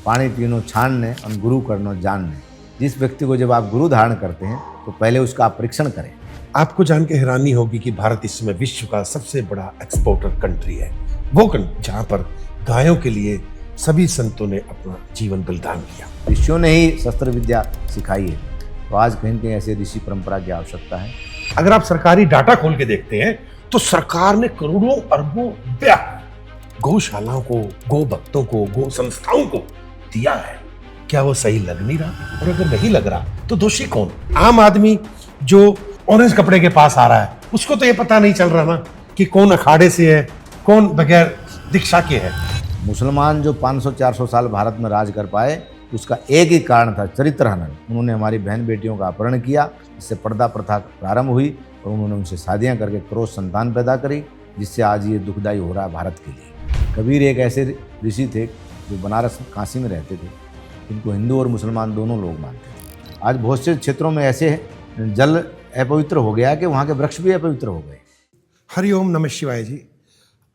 पाणी पीनो छानने और गुरु करनो जानने। जिस व्यक्ति को जब आप गुरु धारण करते हैं तो पहले उसका आप परीक्षण करें। आपको जान के हैरानी होगी कि भारत इस समय विश्व का सबसे बड़ा एक्सपोर्टर कंट्री है, वो कंट्री जहां पर गायों के लिए सभी संतों ने अपना जीवन बलिदान किया। ऋषियों ने ही शस्त्र विद्या सिखाई है, तो आज कहीं न कहीं ऐसे ऋषि परंपरा की आवश्यकता है। अगर आप सरकारी डाटा खोल के देखते हैं तो सरकार ने करोड़ों अरबों रुपया गौशालाओं को, गौ भक्तों को, गौ संस्थाओं को दिया है। क्या वो सही लग नहीं रहा? और अगर नहीं लग रहा तो दोषी कौन? आम आदमी जो ऑरेंज कपड़े के पास आ रहा है उसको तो ये पता नहीं चल रहा ना कि कौन अखाड़े से है, कौन बगैर दीक्षा के है। मुसलमान जो 500-400 साल भारत में राज कर पाए, उसका एक ही कारण था, चरित्र हनन। उन्होंने हमारी बहन बेटियों का अपहरण किया, इससे पर्दा प्रथा प्रारंभ हुई और उन्होंने उनसे शादियां करके क्रोध संतान पैदा करी, जिससे आज ये दुखदायी हो रहा है भारत के लिए। कबीर एक ऐसे ऋषि थे जो बनारस काशी में रहते थे, जिनको हिंदू और मुसलमान दोनों लोग मानते थे। आज बहुत से क्षेत्रों में ऐसे जल अपवित्र हो गया कि वहाँ के वृक्ष भी अपवित्र हो गए। हरिओम नमः शिवाय जी।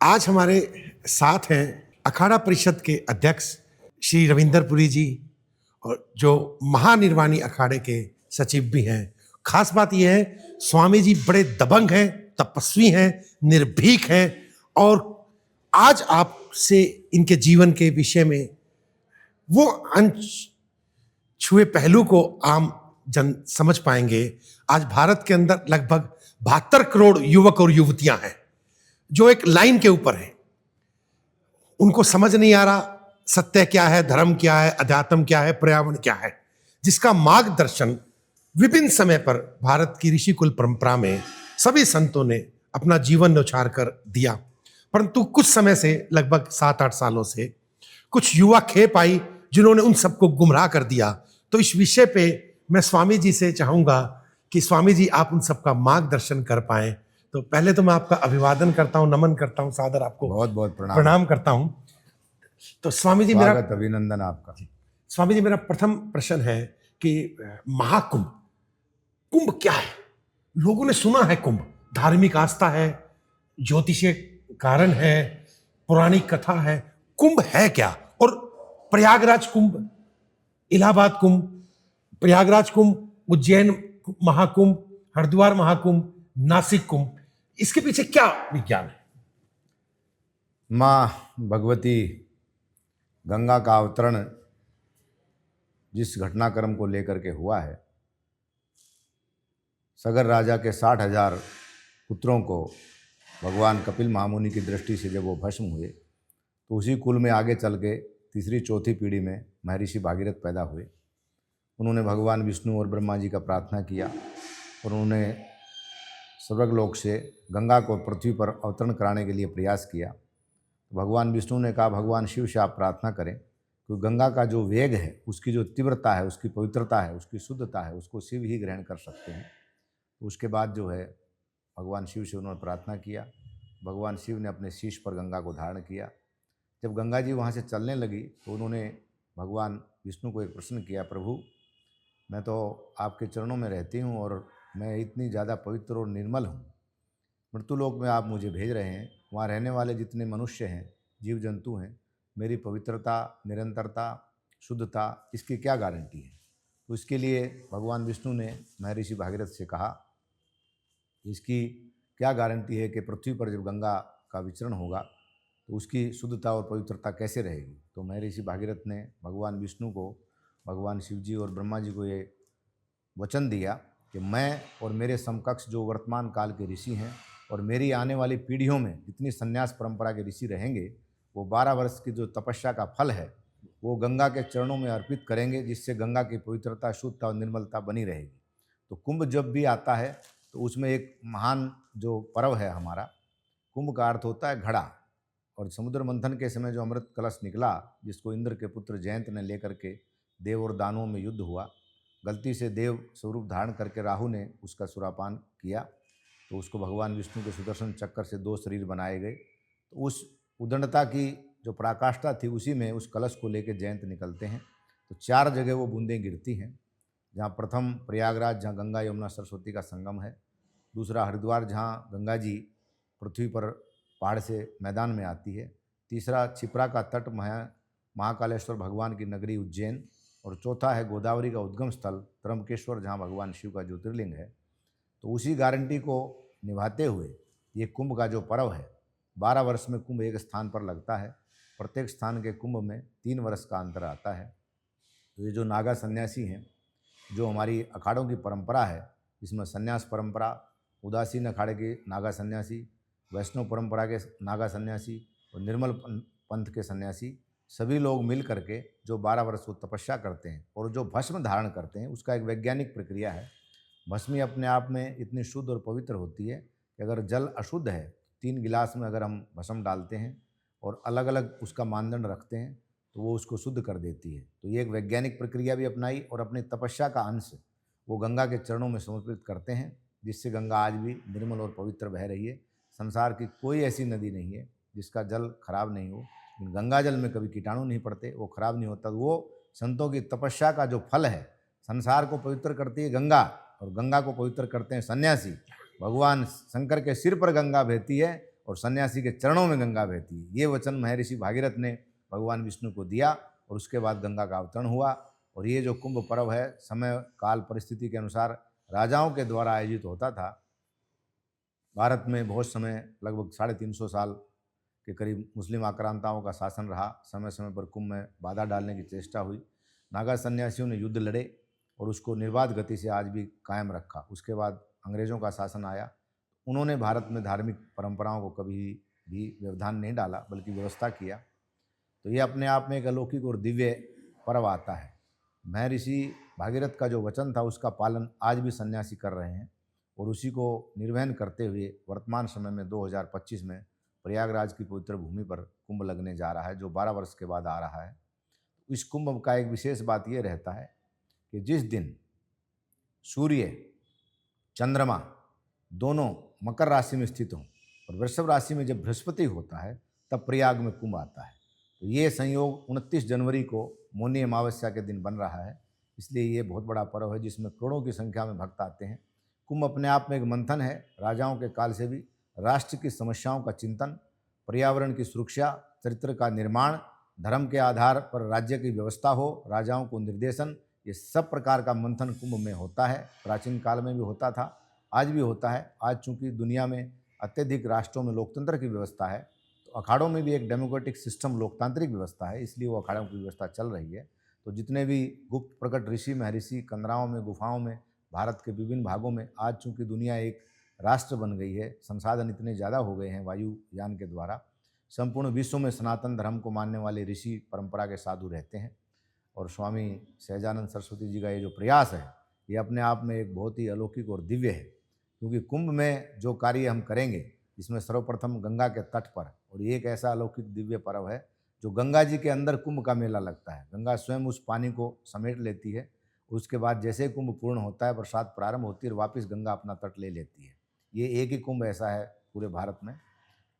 आज हमारे साथ हैं अखाड़ा परिषद के अध्यक्ष श्री रविंदरपुरी जी, और जो महानिर्वाणी अखाड़े के सचिव भी हैं। खास बात यह है, स्वामी जी बड़े दबंग हैं, तपस्वी हैं, निर्भीक हैं, और आज आपसे इनके जीवन के विषय में वो अनछुए पहलू को आम जन समझ पाएंगे। आज भारत के अंदर लगभग 72 करोड़ युवक और युवतियां हैं जो एक लाइन के ऊपर हैं। उनको समझ नहीं आ रहा सत्य क्या है, धर्म क्या है, अध्यात्म क्या है, पर्यावरण क्या है, जिसका मार्गदर्शन विभिन्न समय पर भारत की ऋषिकुल परंपरा में सभी संतों ने अपना जीवन न्यौछावर कर दिया। परंतु कुछ समय से, लगभग 7-8 सालों से, कुछ युवा खेप आई जिन्होंने उन सबको गुमराह कर दिया। तो इस विषय पे मैं स्वामी जी से चाहूंगा कि स्वामी जी आप उन सबका मार्गदर्शन कर पाएं। तो पहले तो मैं आपका अभिवादन करता हूं, नमन करता हूं, सादर आपको बहुत बहुत प्रणाम करता हूं। तो स्वामी जी मेरा अभिनंदन आपका। स्वामी जी मेरा प्रथम प्रश्न है कि महाकुंभ, कुंभ क्या है? लोगों ने सुना है कुंभ, धार्मिक आस्था है, ज्योतिषीय कारण है, पौराणिक कथा है। कुंभ है क्या? और प्रयागराज कुंभ, इलाहाबाद कुंभ, प्रयागराज कुंभ, उज्जैन महाकुंभ, हरिद्वार महाकुंभ, नासिक कुंभ, इसके पीछे क्या विज्ञान है? माँ भगवती गंगा का अवतरण जिस घटनाक्रम को लेकर के हुआ है, सगर राजा के 60,000 पुत्रों को भगवान कपिल महामुनि की दृष्टि से जब वो भस्म हुए, तो उसी कुल में आगे चल के तीसरी चौथी पीढ़ी में महर्षि भागीरथ पैदा हुए। उन्होंने भगवान विष्णु और ब्रह्मा जी का प्रार्थना किया और उन्होंने स्वर्गलोक से गंगा को पृथ्वी पर अवतरण कराने के लिए प्रयास किया। भगवान विष्णु ने कहा, भगवान शिव से आप प्रार्थना करें, क्योंकि गंगा का जो वेग है, उसकी जो तीव्रता है, उसकी पवित्रता है, उसकी शुद्धता है, उसको शिव ही ग्रहण कर सकते हैं। तो उसके बाद जो है भगवान शिव से उन्होंने प्रार्थना किया। भगवान शिव ने अपने शीश पर गंगा को धारण किया। जब गंगा जी वहाँ से चलने लगी तो उन्होंने भगवान विष्णु को एक प्रश्न किया, प्रभु मैं तो आपके चरणों में रहती हूँ और मैं इतनी ज़्यादा पवित्र और निर्मल हूँ, मृत्युलोक में आप मुझे भेज रहे हैं, वहाँ रहने वाले जितने मनुष्य हैं, जीव जंतु हैं, मेरी पवित्रता, निरंतरता, शुद्धता, इसकी क्या गारंटी है? तो इसके लिए भगवान विष्णु ने महर्षि भागीरथ से कहा, इसकी क्या गारंटी है कि पृथ्वी पर जब गंगा का विचरण होगा तो उसकी शुद्धता और पवित्रता कैसे रहेगी? तो महर्षि भागीरथ ने भगवान विष्णु को, भगवान शिव जी और ब्रह्मा जी को ये वचन दिया कि मैं और मेरे समकक्ष जो वर्तमान काल के ऋषि हैं और मेरी आने वाली पीढ़ियों में जितनी संन्यास परंपरा के ऋषि रहेंगे, वो 12 वर्ष की जो तपस्या का फल है वो गंगा के चरणों में अर्पित करेंगे, जिससे गंगा की पवित्रता, शुद्धता और निर्मलता बनी रहेगी। तो कुंभ जब भी आता है तो उसमें एक महान जो पर्व है हमारा, कुंभ का अर्थ होता है घड़ा। और समुद्र मंथन के समय जो अमृत कलश निकला, जिसको इंद्र के पुत्र जयंत ने लेकर के देव और दानवों में युद्ध हुआ, गलती से देव स्वरूप धारण करके राहु ने उसका सुरापान किया, तो उसको भगवान विष्णु के सुदर्शन चक्कर से 2 शरीर बनाए गए। तो उस उदंडता की जो पराकाष्ठा थी, उसी में उस कलश को लेकर जयंत निकलते हैं। तो 4 जगह वो बूंदें गिरती हैं, जहाँ प्रथम प्रयागराज, जहाँ गंगा यमुना सरस्वती का संगम है। दूसरा हरिद्वार, जहाँ गंगा जी पृथ्वी पर पहाड़ से मैदान में आती है। तीसरा छिप्रा का तट, महाकालेश्वर भगवान की नगरी उज्जैन, और चौथा है गोदावरी का उद्गम स्थल त्र्यंबकेश्वर, जहाँ भगवान शिव का ज्योतिर्लिंग है। तो उसी गारंटी को निभाते हुए ये कुंभ का जो पर्व है, 12 वर्ष में कुंभ एक स्थान पर लगता है। प्रत्येक स्थान के कुंभ में 3 वर्ष का अंतर आता है। तो ये जो नागा सन्यासी हैं, जो हमारी अखाड़ों की परंपरा है, इसमें सन्यास परंपरा, उदासीन अखाड़े के नागा सन्यासी, वैष्णव परंपरा के नागा सन्यासी और निर्मल पंथ के सन्यासी, सभी लोग मिल करके जो 12 वर्ष वो तपस्या करते हैं और जो भस्म धारण करते हैं, उसका एक वैज्ञानिक प्रक्रिया है। भस्मी अपने आप में इतनी शुद्ध और पवित्र होती है कि अगर जल अशुद्ध है, 3 गिलास में अगर हम भस्म डालते हैं और अलग अलग उसका मानदंड रखते हैं, तो वो उसको शुद्ध कर देती है। तो ये एक वैज्ञानिक प्रक्रिया भी अपनाई और अपनी तपस्या का अंश वो गंगा के चरणों में समर्पित करते हैं, जिससे गंगा आज भी निर्मल और पवित्र बह रही है। संसार की कोई ऐसी नदी नहीं है जिसका जल खराब नहीं हो। गंगा जल में कभी कीटाणु नहीं पड़ते, वो खराब नहीं होता। वो संतों की तपस्या का जो फल है, संसार को पवित्र करती है गंगा, और गंगा को पवित्र करते हैं सन्यासी। भगवान शंकर के सिर पर गंगा बहती है और सन्यासी के चरणों में गंगा बहती है। ये वचन महर्षि भागीरथ ने भगवान विष्णु को दिया और उसके बाद गंगा का अवतरण हुआ। और ये जो कुंभ पर्व है, समय काल परिस्थिति के अनुसार राजाओं के द्वारा आयोजित होता था। भारत में बहुत समय, लगभग 350 साल के करीब मुस्लिम आक्रांताओं का शासन रहा। समय समय पर कुंभ में बाधा डालने की चेष्टा हुई। नागा सन्यासियों ने युद्ध लड़े और उसको निर्बाध गति से आज भी कायम रखा। उसके बाद अंग्रेज़ों का शासन आया, उन्होंने भारत में धार्मिक परंपराओं को कभी भी व्यवधान नहीं डाला, बल्कि व्यवस्था किया। तो ये अपने आप में एक अलौकिक और दिव्य पर्व आता है। महर्षि भागीरथ का जो वचन था, उसका पालन आज भी सन्यासी कर रहे हैं और उसी को निर्वहन करते हुए वर्तमान समय में 2025 में प्रयागराज की पवित्र भूमि पर कुंभ लगने जा रहा है, जो 12 वर्ष के बाद आ रहा है। इस कुंभ का एक विशेष बात ये रहता है कि जिस दिन सूर्य चंद्रमा दोनों मकर राशि में स्थित हों और वृषभ राशि में जब बृहस्पति होता है, तब प्रयाग में कुंभ आता है। तो ये संयोग 29 जनवरी को मौनी अमावस्या के दिन बन रहा है। इसलिए ये बहुत बड़ा पर्व है जिसमें करोड़ों की संख्या में भक्त आते हैं। कुंभ अपने आप में एक मंथन है। राजाओं के काल से भी राष्ट्र की समस्याओं का चिंतन, पर्यावरण की सुरक्षा, चरित्र का निर्माण, धर्म के आधार पर राज्य की व्यवस्था हो, राजाओं को निर्देशन, ये सब प्रकार का मंथन कुंभ में होता है। प्राचीन काल में भी होता था, आज भी होता है। आज चूँकि दुनिया में अत्यधिक राष्ट्रों में लोकतंत्र की व्यवस्था है, तो अखाड़ों में भी एक डेमोक्रेटिक सिस्टम, लोकतांत्रिक व्यवस्था है, इसलिए वो अखाड़ों की व्यवस्था चल रही है। तो जितने भी गुप्त प्रकट ऋषि महर्षि कंदराओं में, गुफाओं में, भारत के विभिन्न भागों में, आज चूँकि दुनिया एक राष्ट्र बन गई है, संसाधन इतने ज़्यादा हो गए हैं वायुयान के द्वारा, संपूर्ण विश्व में सनातन धर्म को मानने वाले ऋषि परंपरा के साधु रहते हैं। और स्वामी सहजानंद सरस्वती जी का ये जो प्रयास है, ये अपने आप में एक बहुत ही अलौकिक और दिव्य है। क्योंकि कुंभ में जो कार्य हम करेंगे, इसमें सर्वप्रथम गंगा के तट पर, और ये एक ऐसा अलौकिक दिव्य पर्व है जो गंगा जी के अंदर कुंभ का मेला लगता है। गंगा स्वयं उस पानी को समेट लेती है। उसके बाद जैसे कुंभ पूर्ण होता है, बरसात प्रारंभ होती है और वापस गंगा अपना तट ले लेती है। ये एक ही कुंभ ऐसा है पूरे भारत में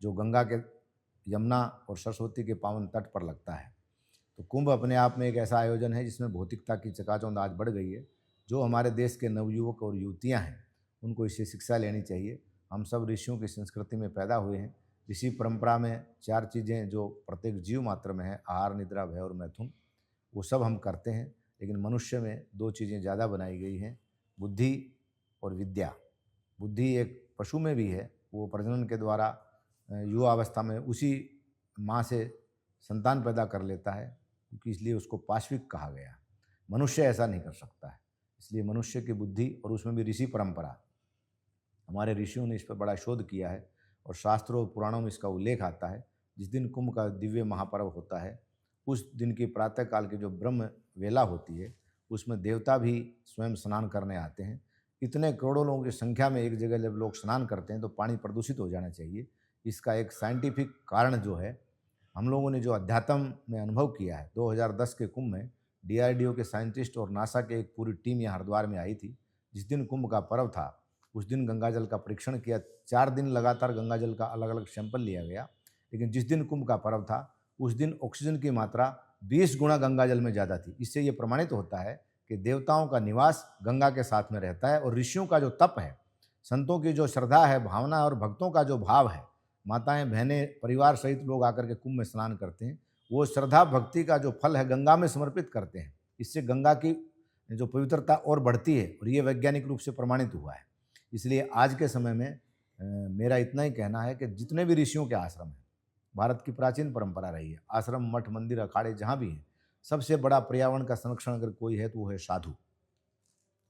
जो गंगा के, यमुना और सरस्वती के पावन तट पर लगता है। तो कुंभ अपने आप में एक ऐसा आयोजन है जिसमें भौतिकता की चकाचौंध आज बढ़ गई है। जो हमारे देश के नवयुवक और युवतियाँ हैं, उनको इससे शिक्षा लेनी चाहिए। हम सब ऋषियों की संस्कृति में पैदा हुए हैं। ऋषि परंपरा में 4 चीज़ें जो प्रत्येक जीव मात्र में है, आहार, निद्रा, भय और मैथुन, वो सब हम करते हैं। लेकिन मनुष्य में 2 चीज़ें ज़्यादा बनाई गई हैं, बुद्धि और विद्या। बुद्धि एक पशु में भी है, वो प्रजनन के द्वारा युवा अवस्था में उसी माँ से संतान पैदा कर लेता है, क्योंकि इसलिए उसको पाश्विक कहा गया। मनुष्य ऐसा नहीं कर सकता है। इसलिए मनुष्य की बुद्धि, और उसमें भी ऋषि परंपरा, हमारे ऋषियों ने इस पर बड़ा शोध किया है और शास्त्रों और पुराणों में इसका उल्लेख आता है। जिस दिन कुंभ का दिव्य महापर्व होता है, उस दिन की प्रातःकाल की जो ब्रह्म वेला होती है, उसमें देवता भी स्वयं स्नान करने आते हैं। इतने करोड़ों लोगों की संख्या में एक जगह जब लोग स्नान करते हैं तो पानी प्रदूषित हो जाना चाहिए। इसका एक साइंटिफिक कारण जो है, हम लोगों ने जो अध्यात्म में अनुभव किया है, 2010 के कुंभ में DRDO के साइंटिस्ट और नासा के एक पूरी टीम यहाँ हरिद्वार में आई थी। जिस दिन कुंभ का पर्व था, उस दिन गंगाजल का परीक्षण किया। 4 दिन लगातार गंगाजल का अलग अलग सैंपल लिया गया। लेकिन जिस दिन कुंभ का पर्व था, उस दिन ऑक्सीजन की मात्रा 20 गुना गंगाजल में ज़्यादा थी। इससे ये प्रमाणित होता है कि देवताओं का निवास गंगा के साथ में रहता है, और ऋषियों का जो तप है, संतों की जो श्रद्धा है, भावना और भक्तों का जो भाव है, माताएं, बहनें, परिवार सहित लोग आकर के कुंभ में स्नान करते हैं, वो श्रद्धा भक्ति का जो फल है गंगा में समर्पित करते हैं। इससे गंगा की जो पवित्रता और बढ़ती है और ये वैज्ञानिक रूप से प्रमाणित हुआ है। इसलिए आज के समय में मेरा इतना ही कहना है कि जितने भी ऋषियों के आश्रम हैं, भारत की प्राचीन परंपरा रही है, आश्रम, मठ, मंदिर, अखाड़े जहाँ भी हैं, सबसे बड़ा पर्यावरण का संरक्षण अगर कोई है तो वो है साधु,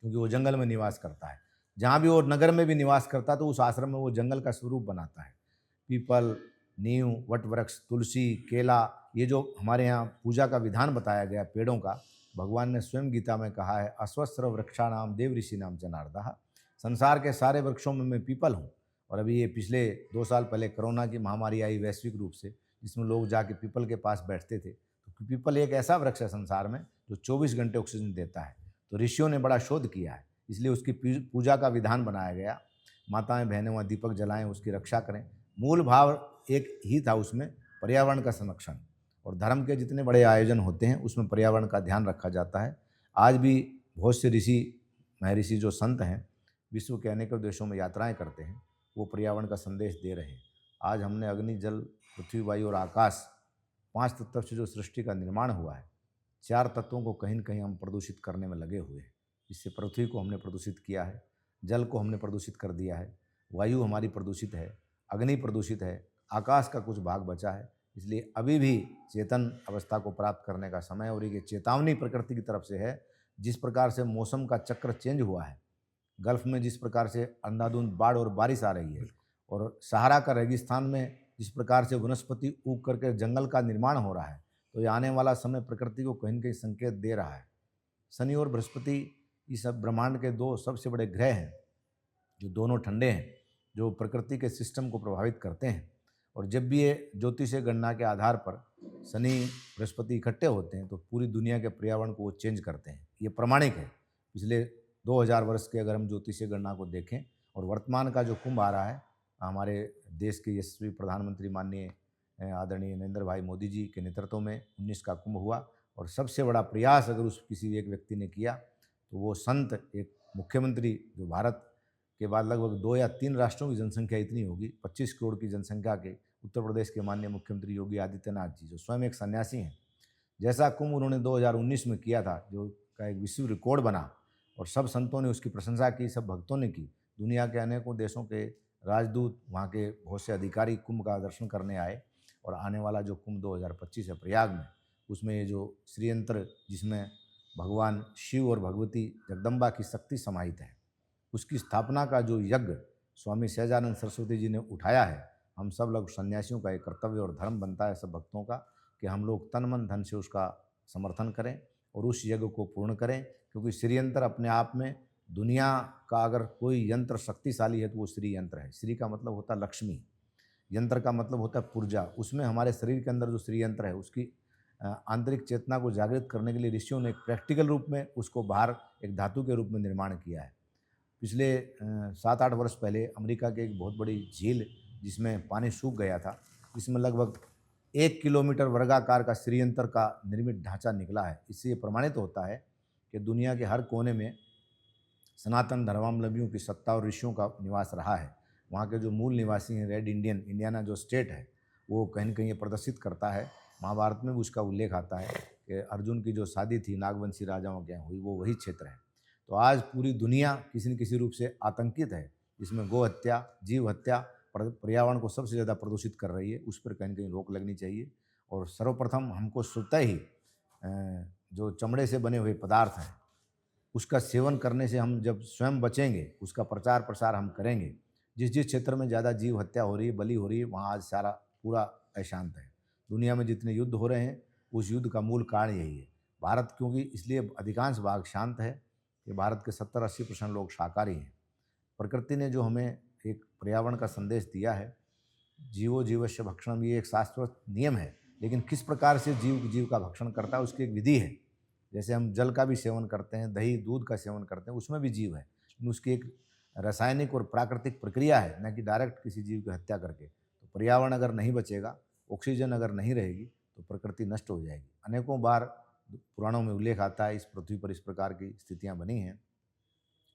क्योंकि वो जंगल में निवास करता है। जहाँ भी वो नगर में भी निवास करता है तो उस आश्रम में वो जंगल का स्वरूप बनाता है। पीपल, नीम, वट वृक्ष, तुलसी, केला, ये जो हमारे यहाँ पूजा का विधान बताया गया पेड़ों का, भगवान ने स्वयं गीता में कहा है, अश्वस्त्र वृक्षाणाम देव ऋषि नाम जनार्दः। संसार के सारे वृक्षों में मैं पीपल हूँ। और अभी ये पिछले 2 साल पहले कोरोना की महामारी आई वैश्विक रूप से, जिसमें लोग जाके पीपल के पास बैठते थे, तो पीपल एक ऐसा वृक्ष है संसार में जो 24 घंटे ऑक्सीजन देता है। तो ऋषियों ने बड़ा शोध किया है, इसलिए उसकी पूजा का विधान बनाया गया। माताएं बहनें वहाँ दीपक जलाएं, उसकी रक्षा करें। मूल भाव एक ही था उसमें, पर्यावरण का संरक्षण। और धर्म के जितने बड़े आयोजन होते हैं उसमें पर्यावरण का ध्यान रखा जाता है। आज भी बहुत से ऋषि, महर्षि जो संत हैं, विश्व के अनेकों देशों में यात्राएं करते हैं, वो पर्यावरण का संदेश दे रहे हैं। आज हमने अग्नि, जल, पृथ्वी, वायु और आकाश, 5 तत्व से जो सृष्टि का निर्माण हुआ है, 4 तत्वों को कहीं न कहीं हम प्रदूषित करने में लगे हुए हैं। इससे पृथ्वी को हमने प्रदूषित किया है, जल को हमने प्रदूषित कर दिया है, वायु हमारी प्रदूषित है, अग्नि प्रदूषित है, आकाश का कुछ भाग बचा है। इसलिए अभी भी चेतन अवस्था को प्राप्त करने का समय और ये चेतावनी प्रकृति की तरफ से है। जिस प्रकार से मौसम का चक्र चेंज हुआ है, गल्फ में जिस प्रकार से अंधाधुंध बाढ़ और बारिश आ रही है, और सहारा का रेगिस्तान में जिस प्रकार से वनस्पति उग करके जंगल का निर्माण हो रहा है, तो ये आने वाला समय प्रकृति को कहीं न कहीं संकेत दे रहा है। शनि और बृहस्पति इस ब्रह्मांड के 2 सबसे बड़े ग्रह हैं, जो दोनों ठंडे हैं, जो प्रकृति के सिस्टम को प्रभावित करते हैं। और जब भी ये ज्योतिषीय गणना के आधार पर शनि, बृहस्पति इकट्ठे होते हैं तो पूरी दुनिया के पर्यावरण को वो चेंज करते हैं। ये प्रमाणिक है। पिछले 2000 वर्ष के अगर हम ज्योतिषीय गणना को देखें, और वर्तमान का जो कुंभ आ रहा है, हमारे देश के यशस्वी प्रधानमंत्री माननीय आदरणीय नरेंद्र भाई मोदी जी के नेतृत्व में 19 का कुंभ हुआ। और सबसे बड़ा प्रयास अगर उस किसी एक व्यक्ति ने किया तो वो संत, एक मुख्यमंत्री, जो भारत के बाद लगभग 2 या 3 राष्ट्रों की जनसंख्या इतनी होगी, 25 करोड़ की जनसंख्या के उत्तर प्रदेश के माननीय मुख्यमंत्री योगी आदित्यनाथ जी, जो स्वयं एक सन्यासी हैं, जैसा कुंभ उन्होंने 2019 में किया था, जो का एक विश्व रिकॉर्ड बना, और सब संतों ने उसकी प्रशंसा की, सब भक्तों ने की। दुनिया के अनेकों देशों के राजदूत, वहाँ के बहुत से अधिकारी कुंभ का दर्शन करने आए। और आने वाला जो कुंभ 2025 है प्रयाग में, उसमें ये जो श्रीयंत्र, जिसमें भगवान शिव और भगवती जगदम्बा की शक्ति समाहित है, उसकी स्थापना का जो यज्ञ स्वामी सहजानंद सरस्वती जी ने उठाया है, हम सब लोग सन्यासियों का एक कर्तव्य और धर्म बनता है, सब भक्तों का, कि हम लोग तन मन धन से उसका समर्थन करें और उस यज्ञ को पूर्ण करें। क्योंकि श्री यंत्र अपने आप में दुनिया का अगर कोई यंत्र शक्तिशाली है तो वो श्री यंत्र है। श्री का मतलब होता है लक्ष्मी, यंत्र का मतलब होता है पुर्जा। उसमें हमारे शरीर के अंदर जो श्री यंत्र है, उसकी आंतरिक चेतना को जागृत करने के लिए ऋषियों ने एक प्रैक्टिकल रूप में उसको बाहर एक धातु के रूप में निर्माण किया है। पिछले 7-8 वर्ष पहले अमेरिका की एक बहुत बड़ी झील, जिसमें पानी सूख गया था, जिसमें लगभग 1 किलोमीटर वर्गाकार का श्रीयंत्र का निर्मित ढांचा निकला है। इससे ये प्रमाणित होता है कि दुनिया के हर कोने में सनातन धर्मावलंबियों की सत्ता और ऋषियों का निवास रहा है। वहाँ के जो मूल निवासी हैं, रेड इंडियन, इंडियाना जो स्टेट है, वो कहीं न कहीं ये प्रदर्शित करता है। महाभारत में भी उसका उल्लेख आता है कि अर्जुन की जो शादी थी नागवंशी राजाओं के यहाँ हुई, वो वही क्षेत्र है। तो आज पूरी दुनिया किसी न किसी रूप से आतंकित है, जिसमें गौ हत्या, जीव हत्या पर्यावरण को सबसे ज़्यादा प्रदूषित कर रही है। उस पर कहीं न कहीं रोक लगनी चाहिए। और सर्वप्रथम हमको स्वतः ही जो चमड़े से बने हुए पदार्थ हैं, उसका सेवन करने से हम जब स्वयं बचेंगे, उसका प्रचार प्रसार हम करेंगे। जिस जिस क्षेत्र में ज़्यादा जीव हत्या हो रही है, बलि हो रही है, वहाँ आज सारा पूरा अशांत है। दुनिया में जितने युद्ध हो रहे हैं, उस युद्ध का मूल कारण यही है। भारत क्योंकि इसलिए अधिकांश भाग शांत है कि भारत के 70-80% लोग शाकाहारी हैं। प्रकृति ने जो हमें एक पर्यावरण का संदेश दिया है, जीवो जीवस्य भक्षणम, ये एक शाश्वत नियम है। लेकिन किस प्रकार से जीव का भक्षण करता है, उसकी एक विधि है। जैसे हम जल का भी सेवन करते हैं, दही दूध का सेवन करते हैं, उसमें भी जीव है, लेकिन उसकी एक रासायनिक और प्राकृतिक प्रक्रिया है, न कि डायरेक्ट किसी जीव की हत्या करके। तो पर्यावरण अगर नहीं बचेगा, ऑक्सीजन अगर नहीं रहेगी, तो प्रकृति नष्ट हो जाएगी। अनेकों बार पुराणों में उल्लेख आता है, इस पृथ्वी पर इस प्रकार की स्थितियाँ बनी हैं।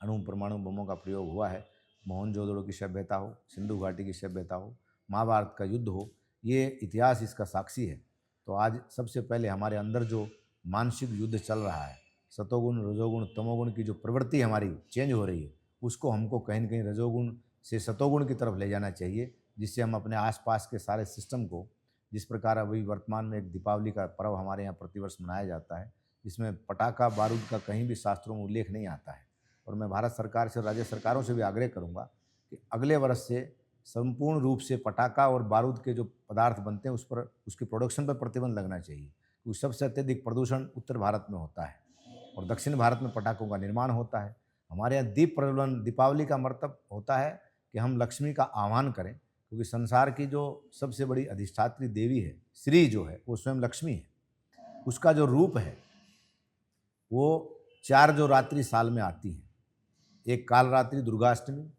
अणु परमाणु बमों का प्रयोग हुआ है। मोहनजोदड़ो की सभ्यता हो, सिंधु घाटी की सभ्यता हो, महाभारत का युद्ध हो, ये इतिहास इसका साक्षी है। तो आज सबसे पहले हमारे अंदर जो मानसिक युद्ध चल रहा है, सतोगुण रजोगुण तमोगुण की जो प्रवृत्ति हमारी चेंज हो रही है, उसको हमको कहीं न कहीं रजोगुण से सतोगुण की तरफ ले जाना चाहिए, जिससे हम अपने आसपास के सारे सिस्टम को, जिस प्रकार अभी वर्तमान में एक दीपावली का पर्व हमारे यहाँ प्रतिवर्ष मनाया जाता है, जिसमें पटाखा बारूद का कहीं भी शास्त्रों में उल्लेख नहीं आता है। और मैं भारत सरकार से, राज्य सरकारों से भी आग्रह करूँगा कि अगले वर्ष से संपूर्ण रूप से पटाखा और बारूद के जो पदार्थ बनते हैं उस पर, उसकी प्रोडक्शन पर प्रतिबंध लगना चाहिए, क्योंकि सबसे अत्यधिक प्रदूषण उत्तर भारत में होता है और दक्षिण भारत में पटाखों का निर्माण होता है। हमारे यहाँ दीप प्रज्वलन, दीपावली का मतलब होता है कि हम लक्ष्मी का आह्वान करें, क्योंकि संसार की जो सबसे बड़ी अधिष्ठात्री देवी है, श्री जो है, वो स्वयं लक्ष्मी है। उसका जो रूप है वो 4 जो रात्रि साल में आती हैं, एक कालरात्रि दुर्गाष्टमी,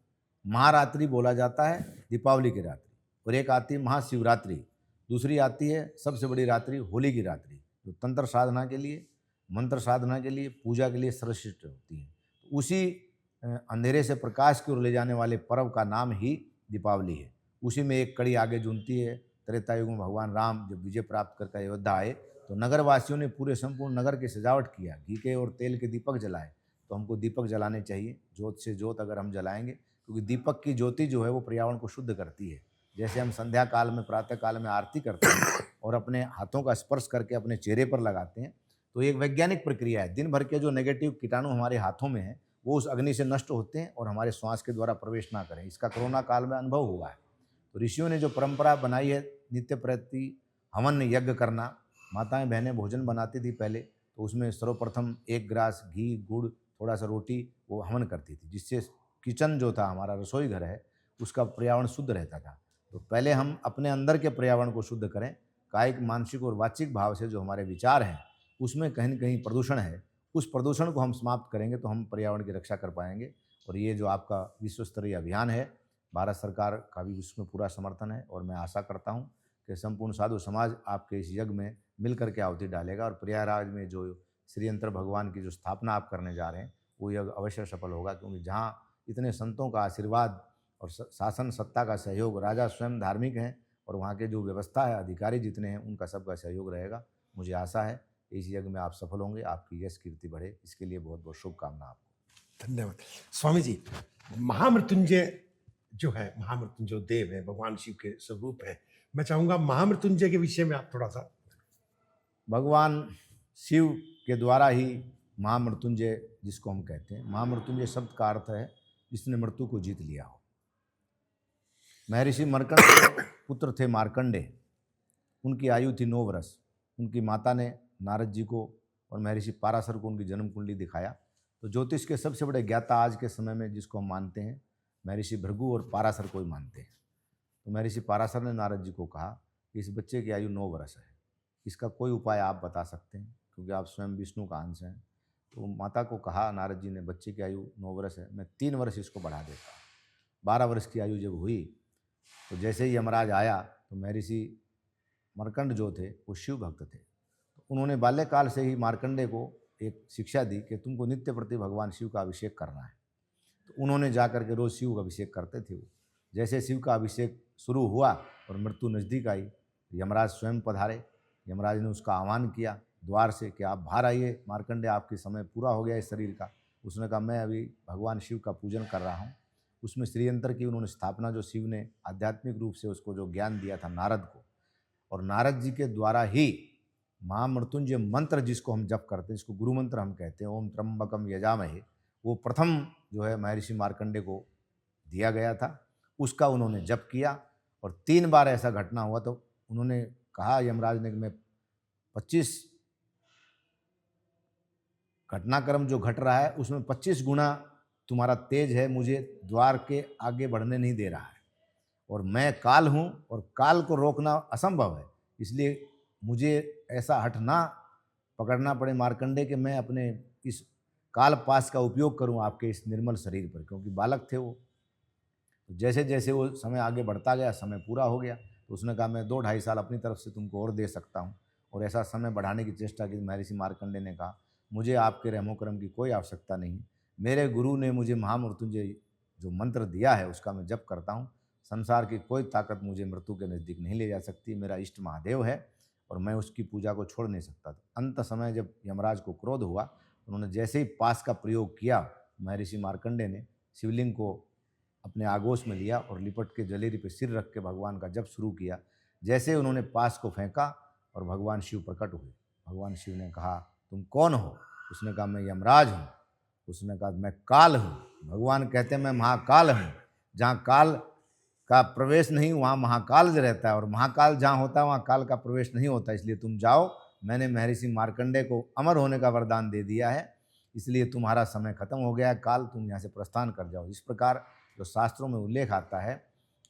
महारात्रि बोला जाता है दीपावली की रात्रि, और एक आती है महाशिवरात्रि, दूसरी आती है सबसे बड़ी रात्रि होली की रात्रि, जो तंत्र साधना के लिए, मंत्र साधना के लिए, पूजा के लिए सर्वश्रेष्ठ होती है। तो उसी अंधेरे से प्रकाश की ओर ले जाने वाले पर्व का नाम ही दीपावली है। उसी में एक कड़ी आगे जुड़ती है, त्रेता युग में भगवान राम जब विजय प्राप्त करके अयोध्या आए तो नगरवासियों ने पूरे संपूर्ण नगर की सजावट किया, घी के और तेल के दीपक जलाए। तो हमको दीपक जलाने चाहिए, जोत से जोत अगर हम जलाएंगे, क्योंकि दीपक की ज्योति जो है वो पर्यावरण को शुद्ध करती है। जैसे हम संध्या काल में, प्रातः काल में आरती करते हैं और अपने हाथों का स्पर्श करके अपने चेहरे पर लगाते हैं, तो एक वैज्ञानिक प्रक्रिया है। दिन भर के जो नेगेटिव कीटाणु हमारे हाथों में हैं वो उस अग्नि से नष्ट होते हैं और हमारे श्वास के द्वारा प्रवेश ना करें। इसका कोरोना काल में अनुभव हुआ है। तो ऋषियों ने जो परंपरा बनाई है नित्य प्रति हवन यज्ञ करना, माताएं बहनें भोजन बनाती थी पहले, तो उसमें सर्वप्रथम 1 गिलास घी, गुड़, थोड़ा सा रोटी वो हवन करती थी, जिससे किचन जो था, हमारा रसोई घर है, उसका पर्यावरण शुद्ध रहता था। तो पहले हम अपने अंदर के पर्यावरण को शुद्ध करें। कायिक, मानसिक और वाचिक भाव से जो हमारे विचार हैं उसमें कहीं न कहीं प्रदूषण है, उस प्रदूषण को हम समाप्त करेंगे तो हम पर्यावरण की रक्षा कर पाएंगे। और ये जो आपका विश्व स्तरीय अभियान है, भारत सरकार का भी उसमें पूरा समर्थन है और मैं आशा करता हूँ कि संपूर्ण साधु समाज आपके इस यज्ञ में मिल करके आहुति डालेगा और प्रयागराज में जो श्री यंत्र भगवान की जो स्थापना आप करने जा रहे हैं वो यज्ञ अवश्य सफल होगा, क्योंकि जहाँ इतने संतों का आशीर्वाद और शासन सत्ता का सहयोग, राजा स्वयं धार्मिक हैं और वहाँ के जो व्यवस्था है, अधिकारी जितने हैं, उनका सबका सहयोग रहेगा। मुझे आशा है इस यज्ञ में आप सफल होंगे, आपकी यश कीर्ति बढ़े। इसके लिए बहुत बहुत शुभकामना आपको। धन्यवाद। स्वामी जी, महामृत्युंजय जो है, महामृत्युंजय देव है, भगवान शिव के स्वरूप है। मैं चाहूंगा महामृत्युंजय के विषय में आप थोड़ा सा। भगवान शिव के द्वारा ही महामृत्युंजय जिसको हम कहते हैं, महामृत्युंजय शब्द का अर्थ है जिसने मृत्यु को जीत लिया हो। महर्षि मर्कंड के पुत्र थे मार्कंडे, उनकी आयु थी 9 वर्ष। उनकी माता ने नारद जी को और महर्षि पाराशर को उनकी जन्म कुंडली दिखाया। तो ज्योतिष के सबसे बड़े ज्ञाता आज के समय में जिसको हम मानते हैं, महर्षि भृगु और पाराशर को ही मानते हैं। तो महर्षि पाराशर ने नारद जी को कहा कि इस बच्चे की आयु 9 वर्ष है, इसका कोई उपाय आप बता सकते हैं, क्योंकि आप स्वयं विष्णु का अंश हैं। तो माता को कहा नारद जी ने, बच्चे की आयु 9 वर्ष है, मैं 3 वर्ष इसको बढ़ा देता हूँ। 12 वर्ष की आयु जब हुई तो जैसे ही यमराज आया तो महर्षि मर्कंड जो थे वो शिव भक्त थे। तो उन्होंने बाल्यकाल से ही मार्कंडे को एक शिक्षा दी कि तुमको नित्य प्रति भगवान शिव का अभिषेक करना है। तो उन्होंने जा कर के रोज़ शिव का अभिषेक करते थे। वो जैसे शिव का अभिषेक शुरू हुआ और मृत्यु नज़दीक आई, यमराज स्वयं पधारे। यमराज ने उसका आह्वान किया द्वार से कि आप बाहर आइए मार्कंडे, आपके समय पूरा हो गया इस शरीर का। उसने कहा मैं अभी भगवान शिव का पूजन कर रहा हूँ। उसमें श्रीयंत्र की उन्होंने स्थापना, जो शिव ने आध्यात्मिक रूप से उसको जो ज्ञान दिया था नारद को, और नारद जी के द्वारा ही महामृत्युंजय मंत्र जिसको हम जप करते हैं, जिसको गुरु मंत्र हम कहते हैं, ओम त्र्यंबकम यजामहे, वो प्रथम जो है महर्षि मार्कंडे को दिया गया था। उसका उन्होंने जप किया और 3 बार ऐसा घटना हुआ तो उन्होंने कहा यमराज ने कि मैं 25 घटनाक्रम जो घट रहा है उसमें 25 गुना तुम्हारा तेज है, मुझे द्वार के आगे बढ़ने नहीं दे रहा है, और मैं काल हूँ और काल को रोकना असंभव है, इसलिए मुझे ऐसा हठ ना पकड़ना पड़े मार्कंडे कि मैं अपने इस काल पास का उपयोग करूँ आपके इस निर्मल शरीर पर, क्योंकि बालक थे वो। जैसे जैसे वो समय आगे बढ़ता गया, समय पूरा हो गया, तो उसने कहा मैं 2-2.5 साल अपनी तरफ से तुमको और दे सकता हूँ, और ऐसा समय बढ़ाने की चेष्टा की। महर्षि मार्कंडे ने कहा मुझे आपके रहमोकरम की कोई आवश्यकता नहीं, मेरे गुरु ने मुझे महामृत्युंजय जो मंत्र दिया है उसका मैं जप करता हूँ, संसार की कोई ताकत मुझे मृत्यु के नज़दीक नहीं ले जा सकती, मेरा इष्ट महादेव है और मैं उसकी पूजा को छोड़ नहीं सकता था। अंत समय जब यमराज को क्रोध हुआ, उन्होंने जैसे ही पास का प्रयोग किया, महर्षि मार्कंडेय ने शिवलिंग को अपने आगोश में लिया और लिपट के जलेरी पे सिर रख के भगवान का जप शुरू किया। जैसे उन्होंने पास को फेंका और भगवान शिव प्रकट हुए। भगवान शिव ने कहा, तुम कौन हो? उसने कहा, मैं यमराज हूँ। उसने कहा, मैं काल हूँ। भगवान कहते हैं, मैं महाकाल हूँ। जहाँ काल का प्रवेश नहीं वहाँ महाकाल रहता है, और महाकाल जहाँ होता है वहाँ काल का प्रवेश नहीं होता। इसलिए तुम जाओ, मैंने महर्षि मार्कंडेय को अमर होने का वरदान दे दिया है, इसलिए तुम्हारा समय खत्म हो गया है। काल, तुम यहाँ से प्रस्थान कर जाओ। इस प्रकार जो शास्त्रों में उल्लेख आता है,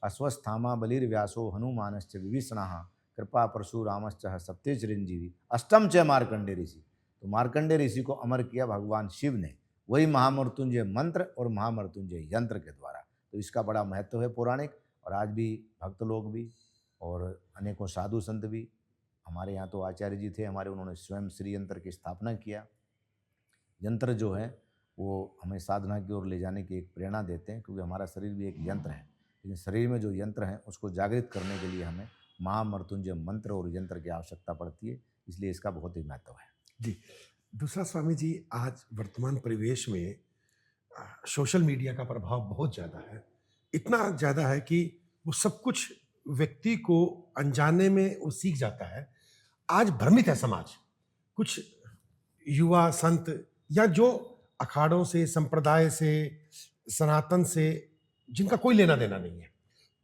अश्वस्थामा बलिर्व्यासो हनुमानश्च विभीषणः कृपा परशुरामश्च सप्ते चिरंजीवी अष्टम च मार्कंडेय ऋषि। तो मार्कंडेय ऋषि को अमर किया भगवान शिव ने, वही महामृत्युंजय मंत्र और महामृत्युंजय यंत्र के द्वारा। तो इसका बड़ा महत्व है पौराणिक, और आज भी भक्त लोग भी और अनेकों साधु संत भी, हमारे यहाँ तो आचार्य जी थे हमारे, उन्होंने स्वयं श्री यंत्र की स्थापना किया। यंत्र जो है वो हमें साधना की ओर ले जाने की एक प्रेरणा देते हैं, क्योंकि हमारा शरीर भी एक यंत्र है, लेकिन शरीर में जो यंत्र हैं उसको जागृत करने के लिए हमें महामृत्युंजय मंत्र और यंत्र की आवश्यकता पड़ती है, इसलिए इसका बहुत ही महत्व है। जी। दूसरा स्वामी जी, आज वर्तमान परिवेश में सोशल मीडिया का प्रभाव बहुत ज़्यादा है। इतना ज़्यादा है कि वो सब कुछ व्यक्ति को अनजाने में वो सीख जाता है। आज भ्रमित है समाज। कुछ युवा संत या जो अखाड़ों से, संप्रदाय से, सनातन से जिनका कोई लेना देना नहीं है,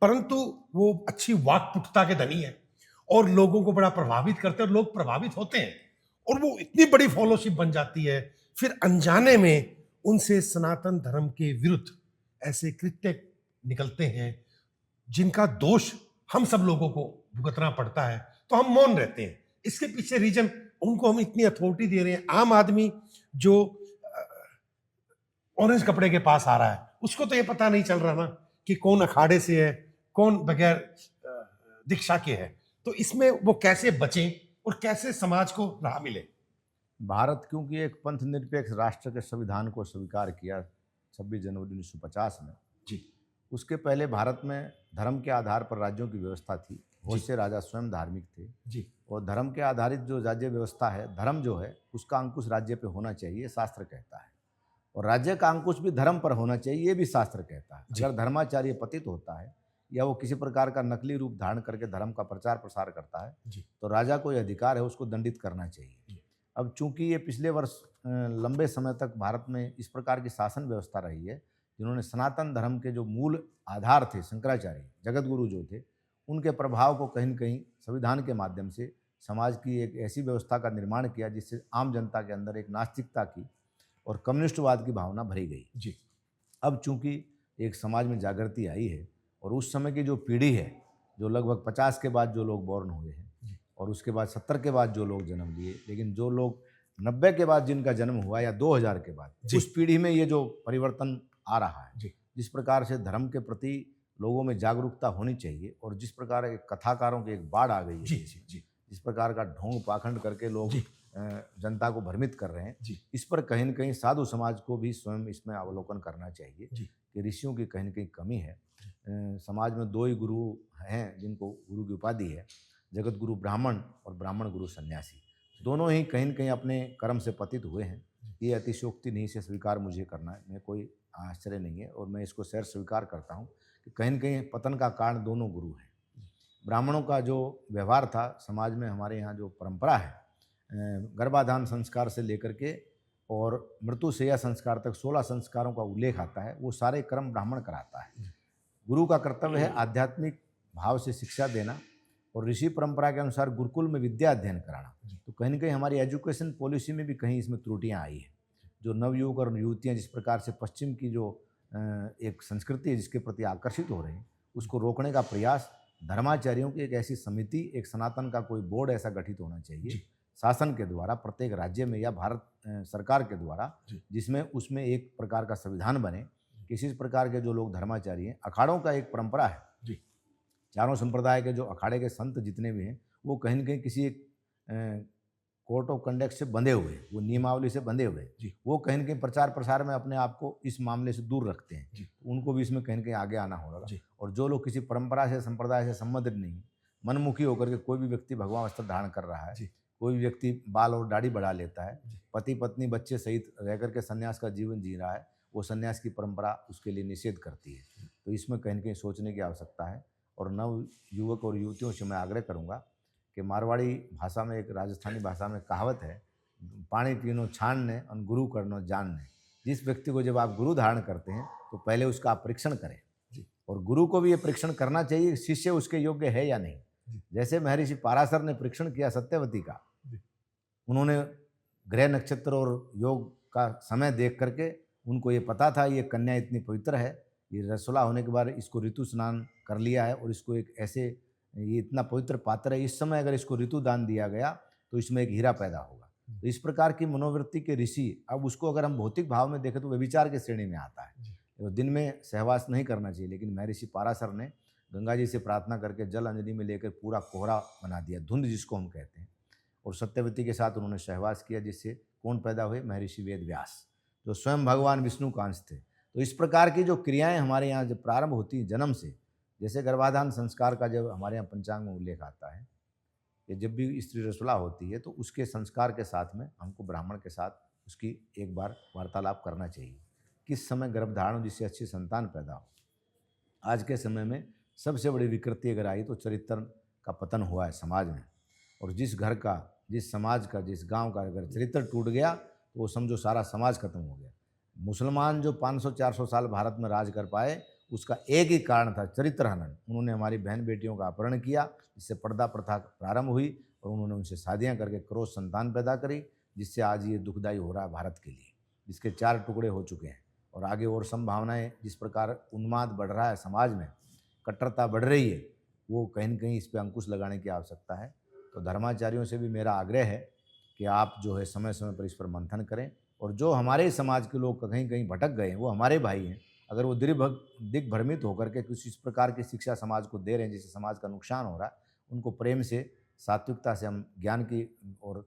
परंतु वो अच्छी वाक्पुटता के धनी है और लोगों को बड़ा प्रभावित करते हैं, और लोग प्रभावित होते हैं और वो इतनी बड़ी फॉलोशिप बन जाती है, फिर अनजाने में उनसे सनातन धर्म के विरुद्ध ऐसे कृत्य निकलते हैं जिनका दोष हम सब लोगों को भुगतना पड़ता है, तो हम मौन रहते हैं। इसके पीछे रीजन, उनको हम इतनी अथॉरिटी दे रहे हैं। आम आदमी जो ऑरेंज कपड़े के पास आ रहा है, उसको तो ये पता नहीं चल रहा ना कि कौन अखाड़े से है, कौन बगैर दीक्षा के है। तो इसमें वो कैसे बचें और कैसे समाज को राह मिले? भारत क्योंकि एक पंथ निरपेक्ष राष्ट्र के संविधान को स्वीकार किया 26 जनवरी 1950 में, जी उसके पहले भारत में धर्म के आधार पर राज्यों की व्यवस्था थी। बहुत से राजा स्वयं धार्मिक थे, जी और धर्म के आधारित जो राज्य व्यवस्था है, धर्म जो है उसका अंकुश राज्य पे होना चाहिए, शास्त्र कहता है। और राज्य का अंकुश भी धर्म पर होना चाहिए, ये भी शास्त्र कहता है। अगर धर्माचार्य पतित होता है या वो किसी प्रकार का नकली रूप धारण करके धर्म का प्रचार प्रसार करता है, तो राजा को यह अधिकार है उसको दंडित करना चाहिए। अब चूंकि ये पिछले वर्ष लंबे समय तक भारत में इस प्रकार की शासन व्यवस्था रही है, जिन्होंने सनातन धर्म के जो मूल आधार थे, शंकराचार्य जगत गुरु जो थे, उनके प्रभाव को कहीं न कहीं संविधान के माध्यम से समाज की एक ऐसी व्यवस्था का निर्माण किया जिससे आम जनता के अंदर एक नास्तिकता की और कम्युनिस्टवाद की भावना भरी गई। जी अब चूंकि एक समाज में जागृति आई है, और उस समय की जो पीढ़ी है, जो लगभग 50 के बाद जो लोग बॉर्न हुए हैं और उसके बाद 70 के बाद जो लोग जन्म लिए, लेकिन जो लोग 90 के बाद जिनका जन्म हुआ या 2000 के बाद, उस पीढ़ी में ये जो परिवर्तन आ रहा है, जिस प्रकार से धर्म के प्रति लोगों में जागरूकता होनी चाहिए, और जिस प्रकार एक कथाकारों की एक बाढ़ आ गई है, जिस प्रकार का ढोंग पाखंड करके लोग जनता को भ्रमित कर रहे हैं, इस पर कहीं न कहीं साधु समाज को भी स्वयं इसमें अवलोकन करना चाहिए कि ऋषियों की कहीं न कहीं कमी है। समाज में दो ही गुरु हैं जिनको गुरु की उपाधि है, जगत गुरु ब्राह्मण और ब्राह्मण गुरु सन्यासी। दोनों ही कहीं न कहीं अपने कर्म से पतित हुए हैं। ये अतिशयोक्ति नहीं से स्वीकार मुझे करना है, मैं कोई आश्चर्य नहीं है, और मैं इसको सैर स्वीकार करता हूँ कि कहीं न कहीं पतन का कारण दोनों गुरु हैं। ब्राह्मणों का जो व्यवहार था समाज में, हमारे यहाँ जो परंपरा है, गर्भाधान संस्कार से लेकर के और मृत्युशैया संस्कार तक 16 संस्कारों का उल्लेख आता है, वो सारे कर्म ब्राह्मण कराता है। गुरु का कर्तव्य है आध्यात्मिक भाव से शिक्षा देना और ऋषि परंपरा के अनुसार गुरुकुल में विद्या अध्ययन कराना। तो कहीं न कहीं हमारी एजुकेशन पॉलिसी में भी कहीं इसमें त्रुटियां आई हैं। जो नवयुवक और युवतियाँ जिस प्रकार से पश्चिम की जो एक संस्कृति है जिसके प्रति आकर्षित हो रहे हैं, उसको रोकने का प्रयास धर्माचार्यों की एक ऐसी समिति, एक सनातन का कोई बोर्ड ऐसा गठित होना चाहिए शासन के द्वारा, प्रत्येक राज्य में या भारत सरकार के द्वारा, जिसमें उसमें एक प्रकार का संविधान बने। किसी प्रकार के जो लोग धर्माचारी हैं, अखाड़ों का एक परंपरा है, चारों संप्रदाय के जो अखाड़े के संत जितने भी हैं, वो कहीं न कहीं किसी एक कोड ऑफ कंडक्ट से बंधे हुए, वो नियमावली से बंधे हुए, वो कहीं न कहीं प्रचार प्रसार में अपने आप को इस मामले से दूर रखते हैं। उनको भी इसमें कहीं न कहीं आगे आना होगा। और जो लोग किसी परंपरा से, संप्रदाय से संबंधित नहीं, मनमुखी होकर के कोई भी व्यक्ति भगवा वस्त्र धारण कर रहा है, जी। कोई भी व्यक्ति बाल और दाढ़ी बढ़ा लेता है, जी। पति पत्नी बच्चे सहित रह करके संन्यास का जीवन जी रहा है, वो संन्यास की परंपरा उसके लिए निषेध करती है। तो इसमें कहीं न कहीं सोचने की आवश्यकता है। और नव युवक और युवतियों से मैं आग्रह करूँगा कि मारवाड़ी भाषा में, एक राजस्थानी भाषा में कहावत है, पानी पीनो छानने और गुरु करनो जानने। जिस व्यक्ति को जब आप गुरु धारण करते हैं तो पहले उसका आप परीक्षण करें, और गुरु को भी ये परीक्षण करना चाहिए शिष्य उसके योग्य है या नहीं। जैसे महर्षि पाराशर ने परीक्षण किया सत्यवती का, उन्होंने ग्रह नक्षत्र और योग का समय देख करके उनको ये पता था ये कन्या इतनी पवित्र है, ये रसोला होने के बाद इसको ऋतु स्नान कर लिया है और इसको एक ऐसे, ये इतना पवित्र पात्र है, इस समय अगर इसको ऋतु दान दिया गया तो इसमें एक हीरा पैदा होगा। तो इस प्रकार की मनोवृत्ति के ऋषि, अब उसको अगर हम भौतिक भाव में देखें तो व्यभिचार की श्रेणी में आता है, तो दिन में सहवास नहीं करना चाहिए। लेकिन महर्षि पाराशर ने गंगा जी से प्रार्थना करके जल अंजलि में लेकर पूरा कोहरा बना दिया, धुंध जिसको हम कहते हैं, और सत्यवती के साथ उन्होंने सहवास किया, जिससे कौन पैदा हुए? महर्षि वेद व्यास, जो स्वयं भगवान विष्णु का अंश थे। तो इस प्रकार की जो क्रियाएं हमारे यहाँ जब प्रारंभ होती हैं जन्म से, जैसे गर्भाधान संस्कार का जब हमारे यहाँ पंचांग में उल्लेख आता है कि जब भी स्त्री रसोला होती है तो उसके संस्कार के साथ में हमको ब्राह्मण के साथ उसकी एक बार वार्तालाप करना चाहिए, किस समय गर्भधारण हो जिससे अच्छी संतान पैदा हो। आज के समय में सबसे बड़ी विकृति अगर आई तो चरित्र का पतन हुआ है समाज में, और जिस घर का, जिस समाज का, जिस गांव का अगर चरित्र टूट गया तो वो समझो सारा समाज खत्म हो गया। मुसलमान जो 500-400 साल भारत में राज कर पाए, उसका एक ही कारण था, चरित्र हनन। उन्होंने हमारी बहन बेटियों का अपहरण किया, जिससे पर्दा प्रथा प्रारंभ हुई, और उन्होंने उनसे शादियां करके क्रोध संतान पैदा करी, जिससे आज ये दुखदायी हो रहा है भारत के लिए, जिसके 4 टुकड़े हो चुके हैं। और आगे और संभावनाएं, जिस प्रकार उन्माद बढ़ रहा है समाज में, कट्टरता बढ़ रही है, वो कहीं न कहीं इस पर अंकुश लगाने की आवश्यकता है। तो धर्माचार्यों से भी मेरा आग्रह है कि आप जो है समय समय पर इस पर मंथन करें, और जो हमारे समाज के लोग कहीं कहीं भटक गए हैं वो हमारे भाई हैं, अगर वो दिग्भ्रमित होकर के किसी इस प्रकार की शिक्षा समाज को दे रहे हैं जिससे समाज का नुकसान हो रहा है, उनको प्रेम से, सात्विकता से हम ज्ञान की और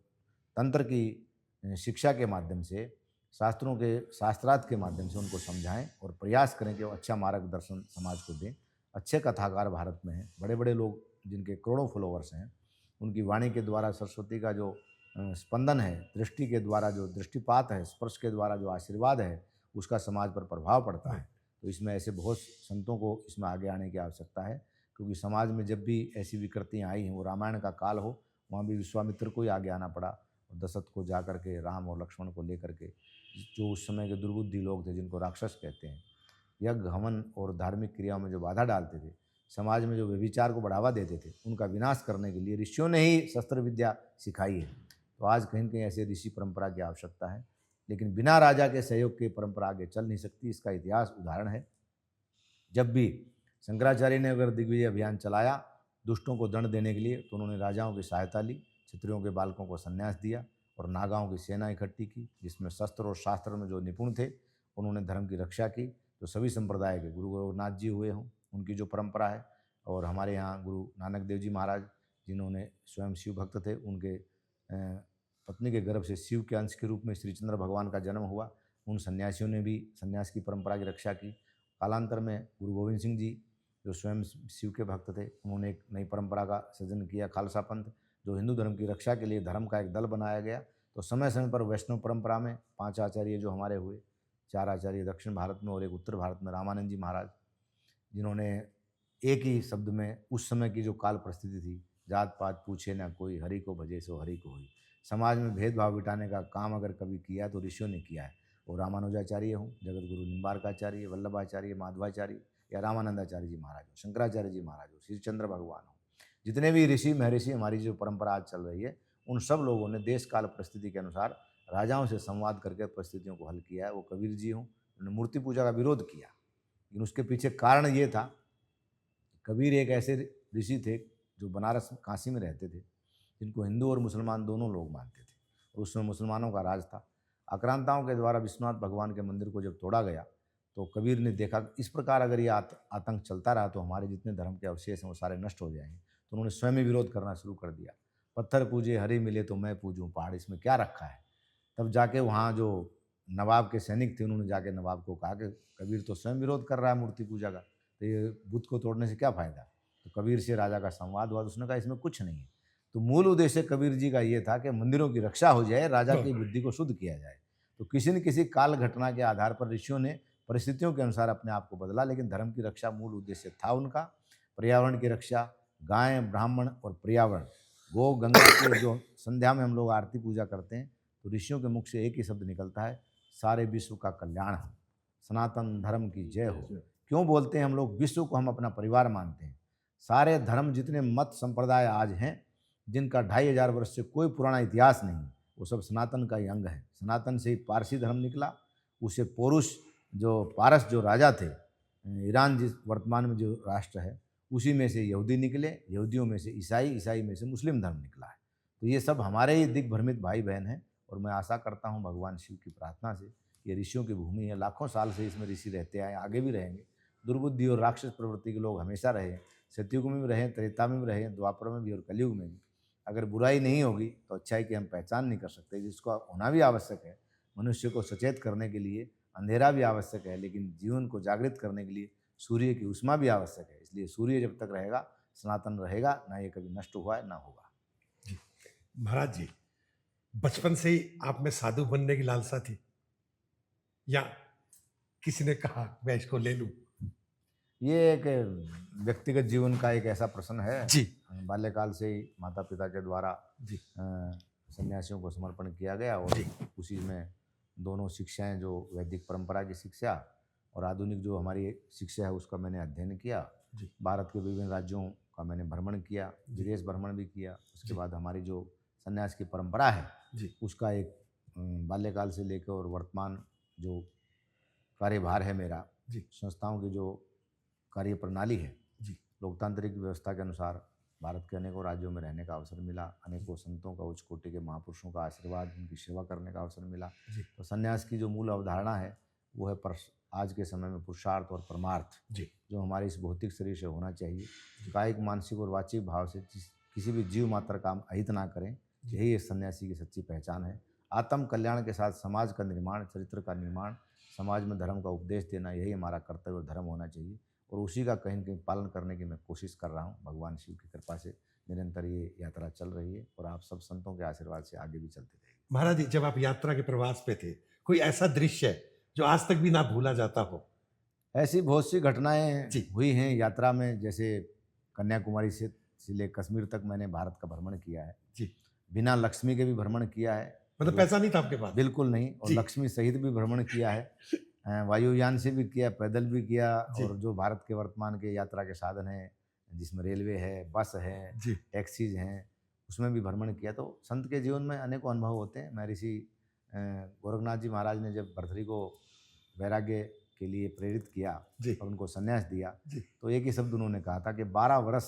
तंत्र की शिक्षा के माध्यम से, शास्त्रों के शास्त्रार्थ के माध्यम से उनको समझाएं और प्रयास करें कि वो अच्छा मार्गदर्शन समाज को दें। अच्छे कथाकार भारत में हैं, बड़े बड़े लोग जिनके करोड़ों फॉलोवर्स हैं, उनकी वाणी के द्वारा सरस्वती का जो स्पंदन है, दृष्टि के द्वारा जो दृष्टिपात है, स्पर्श के द्वारा जो आशीर्वाद है, उसका समाज पर प्रभाव पड़ता है। तो इसमें ऐसे बहुत संतों को इसमें आगे आने की आवश्यकता है, क्योंकि समाज में जब भी ऐसी विकृतियाँ आई हैं, वो रामायण का काल हो, वहाँ भी विश्वामित्र को ही आगे आना पड़ा, और दशरथ को जा कर के, राम और लक्ष्मण को लेकर के, जो उस समय के दुर्बुद्धि लोग थे जिनको राक्षस कहते हैं, यज्ञ हवन और धार्मिक क्रियाओं में जो बाधा डालते थे, समाज में जो व्यभिचार को बढ़ावा देते थे, उनका विनाश करने के लिए ऋषियों ने ही शस्त्र विद्या सिखाई है। तो आज कहीं न कहीं ऐसे ऋषि परंपरा की आवश्यकता है, लेकिन बिना राजा के सहयोग के परंपरा आगे चल नहीं सकती। इसका इतिहास उदाहरण है, जब भी शंकराचार्य ने अगर दिग्विजय अभियान चलाया दुष्टों को दंड देने के लिए, तो उन्होंने राजाओं की सहायता ली, क्षत्रियों के बालकों को संन्यास दिया और नागाओं की सेना इकट्ठी की, जिसमें शस्त्र और शास्त्र में जो निपुण थे उन्होंने धर्म की रक्षा की। तो सभी संप्रदाय के गुरु गोरखनाथ जी हुए हों, उनकी जो परंपरा है, और हमारे यहाँ गुरु नानक देव जी महाराज, जिन्होंने स्वयं शिव भक्त थे, उनके पत्नी के गर्भ से शिव के अंश के रूप में श्रीचंद्र भगवान का जन्म हुआ, उन सन्यासियों ने भी सन्यास की परंपरा की रक्षा की। कालांतर में गुरु गोविंद सिंह जी, जो स्वयं शिव के भक्त थे, उन्होंने एक नई परंपरा का सृजन किया, खालसा पंथ, जो हिंदू धर्म की रक्षा के लिए धर्म का एक दल बनाया गया। तो समय समय पर वैष्णव परंपरा में 5 आचार्य जो हमारे हुए, 4 आचार्य दक्षिण भारत में और एक उत्तर भारत में, रामानंद जी महाराज, जिन्होंने एक ही शब्द में उस समय की जो काल परिस्थिति थी, जात पात पूछे ना कोई, हरि को भजे सो हरि को होई, समाज में भेदभाव मिटाने का काम अगर कभी किया तो ऋषियों ने किया है। वो रामानुजाचार्य हों, जगत गुरु निम्बारकाचार्य, वल्लभाचार्य, माधवाचार्य या रामानंदाचार्य जी महाराज हो, शंकराचार्य जी महाराज हो, श्रीचंद्र भगवान हो, जितने भी ऋषि महर्षि हमारी जो परंपरा आज चल रही है, उन सब लोगों ने देश काल परिस्थिति के अनुसार राजाओं से संवाद करके परिस्थितियों को हल किया है। वो कबीर जी हों, उन्होंने मूर्ति पूजा का विरोध किया, लेकिन उसके पीछे कारण ये था, कबीर एक ऐसे ऋषि थे जो बनारस काशी में रहते थे, जिनको हिंदू और मुसलमान दोनों लोग मानते थे, और उसमें मुसलमानों का राज था। आक्रांताओं के द्वारा विश्वनाथ भगवान के मंदिर को जब तोड़ा गया, तो कबीर ने देखा इस प्रकार अगर ये आतंक चलता रहा तो हमारे जितने धर्म के अवशेष हैं वो सारे नष्ट हो जाएंगे। तो उन्होंने स्वयं ही विरोध करना शुरू कर दिया। पत्थर पूजे हरि मिले तो मैं पूजूं पहाड़, इसमें क्या रखा है। तब जाके वहाँ जो नवाब के सैनिक थे, उन्होंने जाके नवाब को कहा कि कबीर तो स्वयं विरोध कर रहा है मूर्ति पूजा का, तो ये बुत को तोड़ने से क्या फ़ायदा। तो कबीर से राजा का संवाद हुआ, तो उसने कहा इसमें कुछ नहीं है। तो मूल उद्देश्य कबीर जी का ये था कि मंदिरों की रक्षा हो जाए, राजा की बुद्धि को शुद्ध किया जाए। तो किसी न किसी काल घटना के आधार पर ऋषियों ने परिस्थितियों के अनुसार अपने आप को बदला, लेकिन धर्म की रक्षा मूल उद्देश्य था उनका। पर्यावरण की रक्षा, गाय, ब्राह्मण और पर्यावरण, गौ, गंगा की जो संध्या में हम लोग आरती पूजा करते हैं, तो ऋषियों के मुख से एक ही शब्द निकलता है, सारे विश्व का कल्याण हो, सनातन धर्म की जय हो। क्यों बोलते हैं हम लोग? विश्व को हम अपना परिवार मानते हैं। सारे धर्म, जितने मत संप्रदाय आज हैं, जिनका 2500 वर्ष से कोई पुराना इतिहास नहीं, वो सब सनातन का ही अंग है। सनातन से ही पारसी धर्म निकला, उसे पोरुष जो पारस जो राजा थे, ईरान जिस वर्तमान में जो राष्ट्र है, उसी में से यहूदी निकले, यहूदियों में से ईसाई, ईसाई में से मुस्लिम धर्म निकला है। तो ये सब हमारे ही दिग्भ्रमित भाई बहन हैं, और मैं आशा करता हूँ भगवान शिव की प्रार्थना से, ये ऋषियों की भूमि है, लाखों साल से इसमें ऋषि रहते आए, आगे भी रहेंगे। दुर्बुद्धि और राक्षस प्रवृत्ति के लोग हमेशा रहे, सतयुग में भी रहे, त्रेता में भी रहे, द्वापर में भी और कलयुग में भी। अगर बुराई नहीं होगी तो अच्छाई की हम पहचान नहीं कर सकते, जिसको होना भी आवश्यक है। मनुष्य को सचेत करने के लिए अंधेरा भी आवश्यक है, लेकिन जीवन को जागृत करने के लिए सूर्य की उष्मा भी आवश्यक है। इसलिए सूर्य जब तक रहेगा, सनातन रहेगा, ना ये कभी नष्ट हुआ है ना होगा। जी महाराज जी, बचपन से ही आप में साधु बनने की लालसा थी, या किसी ने कहा मैं इसको ले लूं? ये एक व्यक्तिगत जीवन का एक ऐसा प्रश्न है जी। बाल्यकाल से ही माता पिता के द्वारा जी। सन्यासियों को समर्पण किया गया, और उसी में दोनों शिक्षाएं, जो वैदिक परंपरा की शिक्षा और आधुनिक जो हमारी शिक्षा है, उसका मैंने अध्ययन किया। भारत के विभिन्न राज्यों का मैंने भ्रमण किया, विदेश भ्रमण भी किया। उसके बाद हमारी जो सन्यास की परंपरा है, उसका एक बाल्यकाल से लेकर और वर्तमान जो कार्यभार है मेरा, संस्थाओं की जो कार्य प्रणाली है, लोकतांत्रिक व्यवस्था के अनुसार भारत के अनेकों राज्यों में रहने का अवसर मिला, अनेकों संतों का, उच्च कोटि के महापुरुषों का आशीर्वाद, उनकी सेवा करने का अवसर मिला। तो सन्यास की जो मूल अवधारणा है वो है आज के समय में पुरुषार्थ और परमार्थ, जो हमारे इस भौतिक शरीर से होना चाहिए। कायिक, मानसिक और वाचिक भाव से किसी भी जीव मात्र का हम अहित ना करें, यही एक सन्यासी की सच्ची पहचान है। आत्म कल्याण के साथ समाज का निर्माण, चरित्र का निर्माण, समाज में धर्म का उपदेश देना, यही हमारा कर्तव्य और धर्म होना चाहिए, और उसी का कहीं न कहीं पालन करने की मैं कोशिश कर रहा हूँ। भगवान शिव की कृपा से निरंतर ये यात्रा चल रही है, और आप सब संतों के आशीर्वाद से आगे भी चलते रहेगी। महाराज जी, जब आप यात्रा के प्रवास पे थे, कोई ऐसा दृश्य जो आज तक भी ना भूला जाता हो? ऐसी बहुत सी घटनाएं हुई हैं यात्रा में, जैसे कन्याकुमारी से ले कश्मीर तक मैंने भारत का भ्रमण किया है। बिना लक्ष्मी के भी भ्रमण किया है, मतलब पैसा नहीं था आपके पास? बिल्कुल नहीं, और लक्ष्मी सहित भी भ्रमण किया है, वायुयान से भी किया, पैदल भी किया, और जो भारत के वर्तमान के यात्रा के साधन हैं, जिसमें रेलवे है, बस है, टैक्सीज हैं, उसमें भी भ्रमण किया। तो संत के जीवन में अनेकों अनुभव होते हैं। मैं ऋषि गोरखनाथ जी महाराज ने जब भर्तृहरि को वैराग्य के लिए प्रेरित किया और उनको संन्यास दिया, तो एक ही शब्द उन्होंने कहा था कि 12 वर्ष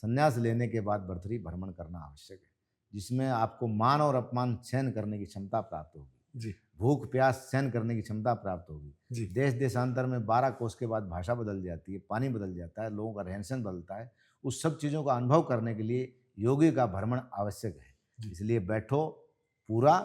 संन्यास लेने के बाद भर्तृहरि भ्रमण करना आवश्यक है, जिसमें आपको मान और अपमान सहन करने की क्षमता प्राप्त होगी, भूख प्यास सहन करने की क्षमता प्राप्त होगी। देश देशांतर में 12 कोस के बाद भाषा बदल जाती है, पानी बदल जाता है, लोगों का रहन सहन बदलता है। उस सब चीज़ों का अनुभव करने के लिए योगी का भ्रमण आवश्यक है। इसलिए बैठो पूरा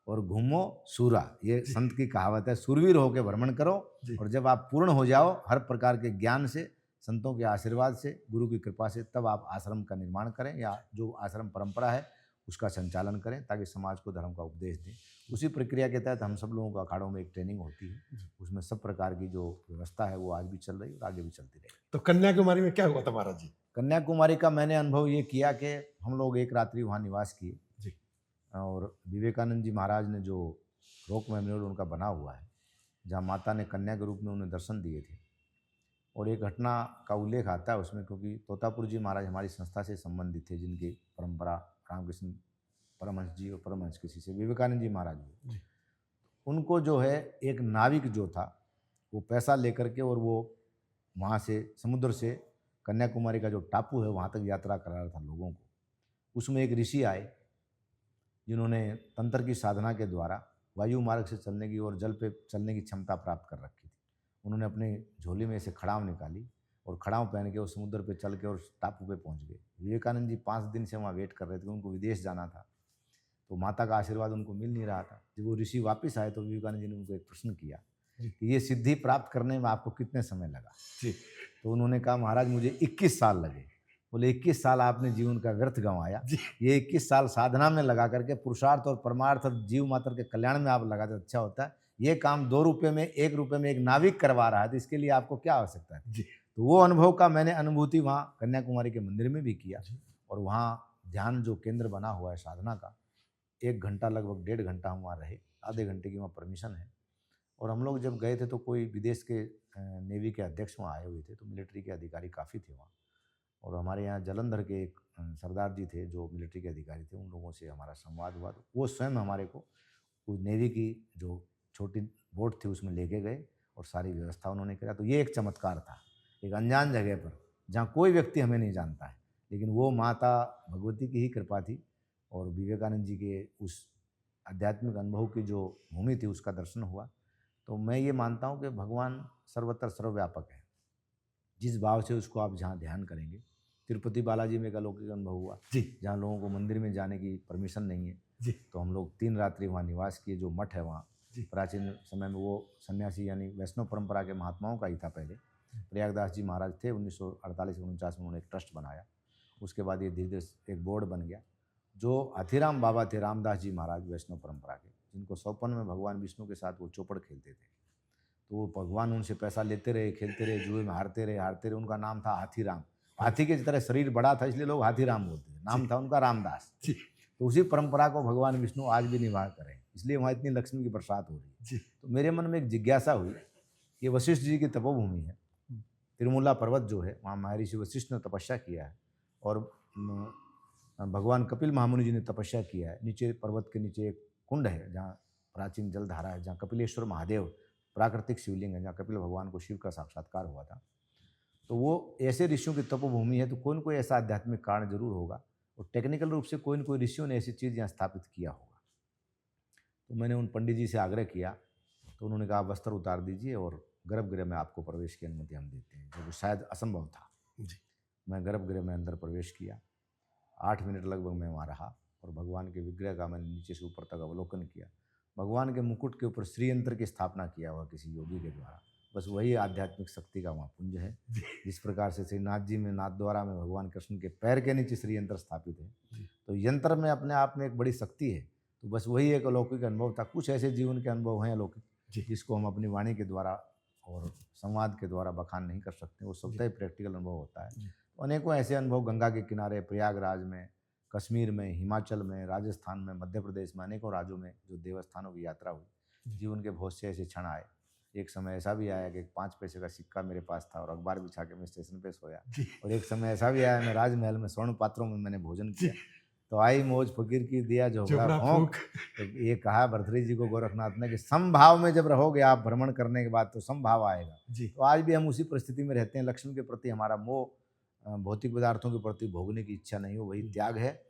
और घूमो सूरा, ये संत की कहावत है। सूरवीर होकर भ्रमण करो, और जब आप पूर्ण हो जाओ हर प्रकार के ज्ञान से, संतों के आशीर्वाद से, गुरु की कृपा से, तब आप आश्रम का निर्माण करें, या जो आश्रम परंपरा है उसका संचालन करें, ताकि समाज को धर्म का उपदेश दें। उसी प्रक्रिया के तहत हम सब लोगों को अखाड़ों में एक ट्रेनिंग होती है, उसमें सब प्रकार की जो व्यवस्था है वो आज भी चल रही है और आगे भी चलती रहेगी। तो कन्याकुमारी में क्या हुआ था महाराज जी? कन्याकुमारी का मैंने अनुभव ये किया कि हम लोग एक रात्रि वहाँ निवास किए, और विवेकानंद जी महाराज ने जो रॉक मेमोरियल उनका बना हुआ है, जहाँ माता ने कन्या के रूप में उन्हें दर्शन दिए थे, और एक घटना का उल्लेख आता है उसमें, क्योंकि तोतापुर जी महाराज हमारी संस्था से संबंधित थे, जिनकी परंपरा रामकृष्ण परमहंस जी और परमहंस किसी से विवेकानंद जी महाराज जी, उनको जो है एक नाविक जो था वो पैसा लेकर के, और वो वहाँ से समुद्र से कन्याकुमारी का जो टापू है वहाँ तक यात्रा करा रहा था लोगों को। उसमें एक ऋषि आए जिन्होंने तंत्र की साधना के द्वारा वायु मार्ग से चलने की और जल पे चलने की क्षमता प्राप्त कर रखी थी। उन्होंने अपने झोली में से खड़ाव निकाली और खड़ाव पहन के उस समुद्र पे चल के और टापू पे पहुंच गए। विवेकानंद जी 5 दिन से वहाँ वेट कर रहे थे, उनको विदेश जाना था, तो माता का आशीर्वाद उनको मिल नहीं रहा था। जब वो ऋषि वापस आए तो विवेकानंद जी ने उनको एक प्रश्न किया कि ये सिद्धि प्राप्त करने में आपको कितने समय लगा? तो उन्होंने कहा महाराज मुझे 21 साल लगे। बोले 21 साल आपने जीवन का व्यर्थ गंवाया, जी। ये 21 साल साधना में लगा करके पुरुषार्थ और परमार्थ जीव मात्र के कल्याण में आप लगा दें अच्छा होता है। ये काम 2 रुपये में 1 रुपये में एक नाविक करवा रहा है, तो इसके लिए आपको क्या आवश्यकता है? जी। तो वो अनुभव का मैंने अनुभूति वहाँ कन्याकुमारी के मंदिर में भी किया। जी। और वहाँ ध्यान जो केंद्र बना हुआ है साधना का, 1 घंटा लगभग 1.5 घंटा हम वहाँ रहे, आधे घंटे की वहाँ परमिशन है। और हम लोग जब गए थे तो कोई विदेश के नेवी के अध्यक्ष वहाँ आए हुए थे, तो मिलिट्री के अधिकारी काफ़ी थे वहाँ। और हमारे यहाँ जालंधर के एक सरदार जी थे जो मिलिट्री के अधिकारी थे, उन लोगों से हमारा संवाद हुआ। तो वो स्वयं हमारे को उस नेवी की जो छोटी बोट थी उसमें लेके गए और सारी व्यवस्था उन्होंने करा। तो ये एक चमत्कार था, एक अनजान जगह पर जहाँ कोई व्यक्ति हमें नहीं जानता है, लेकिन वो माता भगवती की ही कृपा थी और विवेकानंद जी के उस आध्यात्मिक अनुभव की जो भूमि थी उसका दर्शन हुआ। तो मैं ये मानता हूँ कि भगवान सर्वत्र सर्वव्यापक है, जिस भाव से उसको आप जहाँ ध्यान करेंगे। तिरुपति बालाजी में एक अलौकिक अनुभव हुआ जी। जहाँ लोगों को मंदिर में जाने की परमिशन नहीं है, जी। तो हम लोग 3 रात्रि वहाँ निवास किए। जो मठ है वहाँ जी। प्राचीन समय में वो सन्यासी यानी वैष्णव परंपरा के महात्माओं का ही था। पहले प्रयागदास जी महाराज थे, 1948-49 में उन्होंने एक ट्रस्ट बनाया। उसके बाद ये धीरे धीरे एक बोर्ड बन गया। जो हाथीराम बाबा थे, रामदास जी महाराज वैष्णव परंपरा के, जिनको 54 में भगवान विष्णु के साथ वो चौपड़ खेलते थे, तो वो भगवान उनसे पैसा लेते रहे, खेलते रहे, जुए में हारते रहे। उनका नाम था हाथीराम। हाथी के तरह शरीर बड़ा था इसलिए लोग हाथीराम बोलते थे, नाम था उनका रामदास। तो उसी परंपरा को भगवान विष्णु आज भी निभा करें, इसलिए वहाँ इतनी लक्ष्मी की बरसात हो रही है। तो मेरे मन में एक जिज्ञासा हुई, ये वशिष्ठ जी की तपोभूमि है, तिरुमला पर्वत जो है वहाँ महर्षि वशिष्ठ ने तपस्या किया है और भगवान कपिल महामुनि जी ने तपस्या किया है। नीचे पर्वत के नीचे एक कुंड है जहाँ प्राचीन जलधारा है, जहाँ कपिलेश्वर महादेव प्राकृतिक शिवलिंग है, जहाँ कपिल भगवान को शिव का साक्षात्कार हुआ था। तो वो ऐसे ऋषियों की तपोभूमि है, तो कोई न कोई ऐसा आध्यात्मिक कारण जरूर होगा और टेक्निकल रूप से कोई न कोई ऋषियों ने ऐसी चीज़ यहाँ स्थापित किया होगा। तो मैंने उन पंडित जी से आग्रह किया, तो उन्होंने कहा वस्त्र उतार दीजिए और गर्भगृह में आपको प्रवेश की अनुमति हम देते हैं, जो शायद असंभव था। जी। मैं गर्भगृह में अंदर प्रवेश किया, 8 मिनट लगभग मैं वहाँ रहा और भगवान के विग्रह का मैंने नीचे से ऊपर तक अवलोकन किया। भगवान के मुकुट के ऊपर श्रीयंत्र की स्थापना किया हुआ किसी योगी के द्वारा, बस वही आध्यात्मिक शक्ति का वहाँ पुंज है। जिस प्रकार से श्रीनाथ जी में नाथद्वारा में भगवान कृष्ण के पैर के नीचे श्रीयंत्र स्थापित है, तो यंत्र में अपने आप में एक बड़ी शक्ति है। तो बस वही एक अलौकिक अनुभव था। कुछ ऐसे जीवन के अनुभव हैं अलौकिक जिसको हम अपनी वाणी के द्वारा और संवाद के द्वारा बखान नहीं कर सकते, वो सबका ही प्रैक्टिकल अनुभव होता है। तो अनेकों ऐसे अनुभव गंगा के किनारे, प्रयागराज में, कश्मीर में, हिमाचल में, राजस्थान में, मध्य प्रदेश में, अनेकों राज्यों में जो देवस्थानों की यात्रा हुई, जीवन के बहुत से ऐसे क्षण आए। एक समय ऐसा भी आया कि 5 पैसे का सिक्का मेरे पास था और अखबार बिछा के मैं स्टेशन पे सोया। और एक समय ऐसा भी आया मैं राजमहल में स्वर्ण पात्रों में मैंने भोजन किया। तो आई मौज फकीर की दिया झोपड़ा फूंक। तो ये कहा भरतरी जी को गोरखनाथ ने कि समभाव में जब रहोगे आप भ्रमण करने के बाद तो समभाव आएगा। तो आज भी हम उसी परिस्थिति में रहते हैं। लक्ष्मी के प्रति हमारा मोह, भौतिक पदार्थों के प्रति भोगने की इच्छा नहीं हो, वही त्याग है।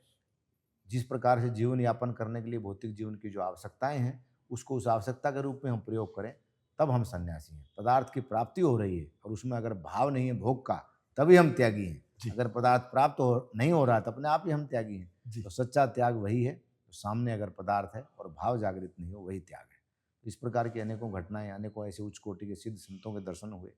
जिस प्रकार से जीवन यापन करने के लिए भौतिक जीवन की जो आवश्यकताएं हैं उसको उस आवश्यकता के रूप में हम प्रयोग करें, तब हम सन्यासी हैं। पदार्थ की प्राप्ति हो रही है और उसमें अगर भाव नहीं है भोग का, तभी हम त्यागी हैं। अगर पदार्थ प्राप्त नहीं हो रहा तो अपने आप ही हम त्यागी हैं। तो सच्चा त्याग वही है, तो सामने अगर पदार्थ है और भाव जागृत नहीं हो, वही त्याग है। इस प्रकार की अनेकों घटनाएं, अनेकों ऐसे उच्च कोटि के सिद्ध संतों के दर्शन हुए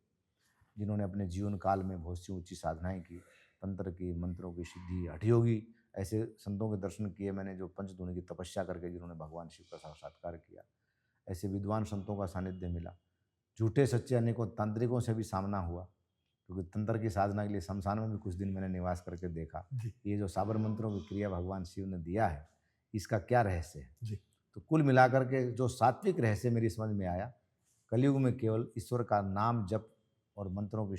जिन्होंने अपने जीवन काल में बहुत सी ऊंची साधनाएं की, तंत्र की, मंत्रों की सिद्धि, हठयोगी ऐसे संतों के दर्शन किए मैंने, जो पंचधूनि की तपस्या करके जिन्होंने भगवान शिव का साक्षात्कार किया। ऐसे विद्वान संतों का सानिध्य मिला। झूठे सच्चे अनेकों तांत्रिकों से भी सामना हुआ, क्योंकि तंत्र की साधना के लिए शमशान में भी कुछ दिन मैंने निवास करके देखा। ये जो साबर मंत्रों की क्रिया भगवान शिव ने दिया है, इसका क्या रहस्य है। तो कुल मिलाकर के जो सात्विक रहस्य मेरी समझ में आया, कलयुग में केवल ईश्वर का नाम जप और मंत्रों की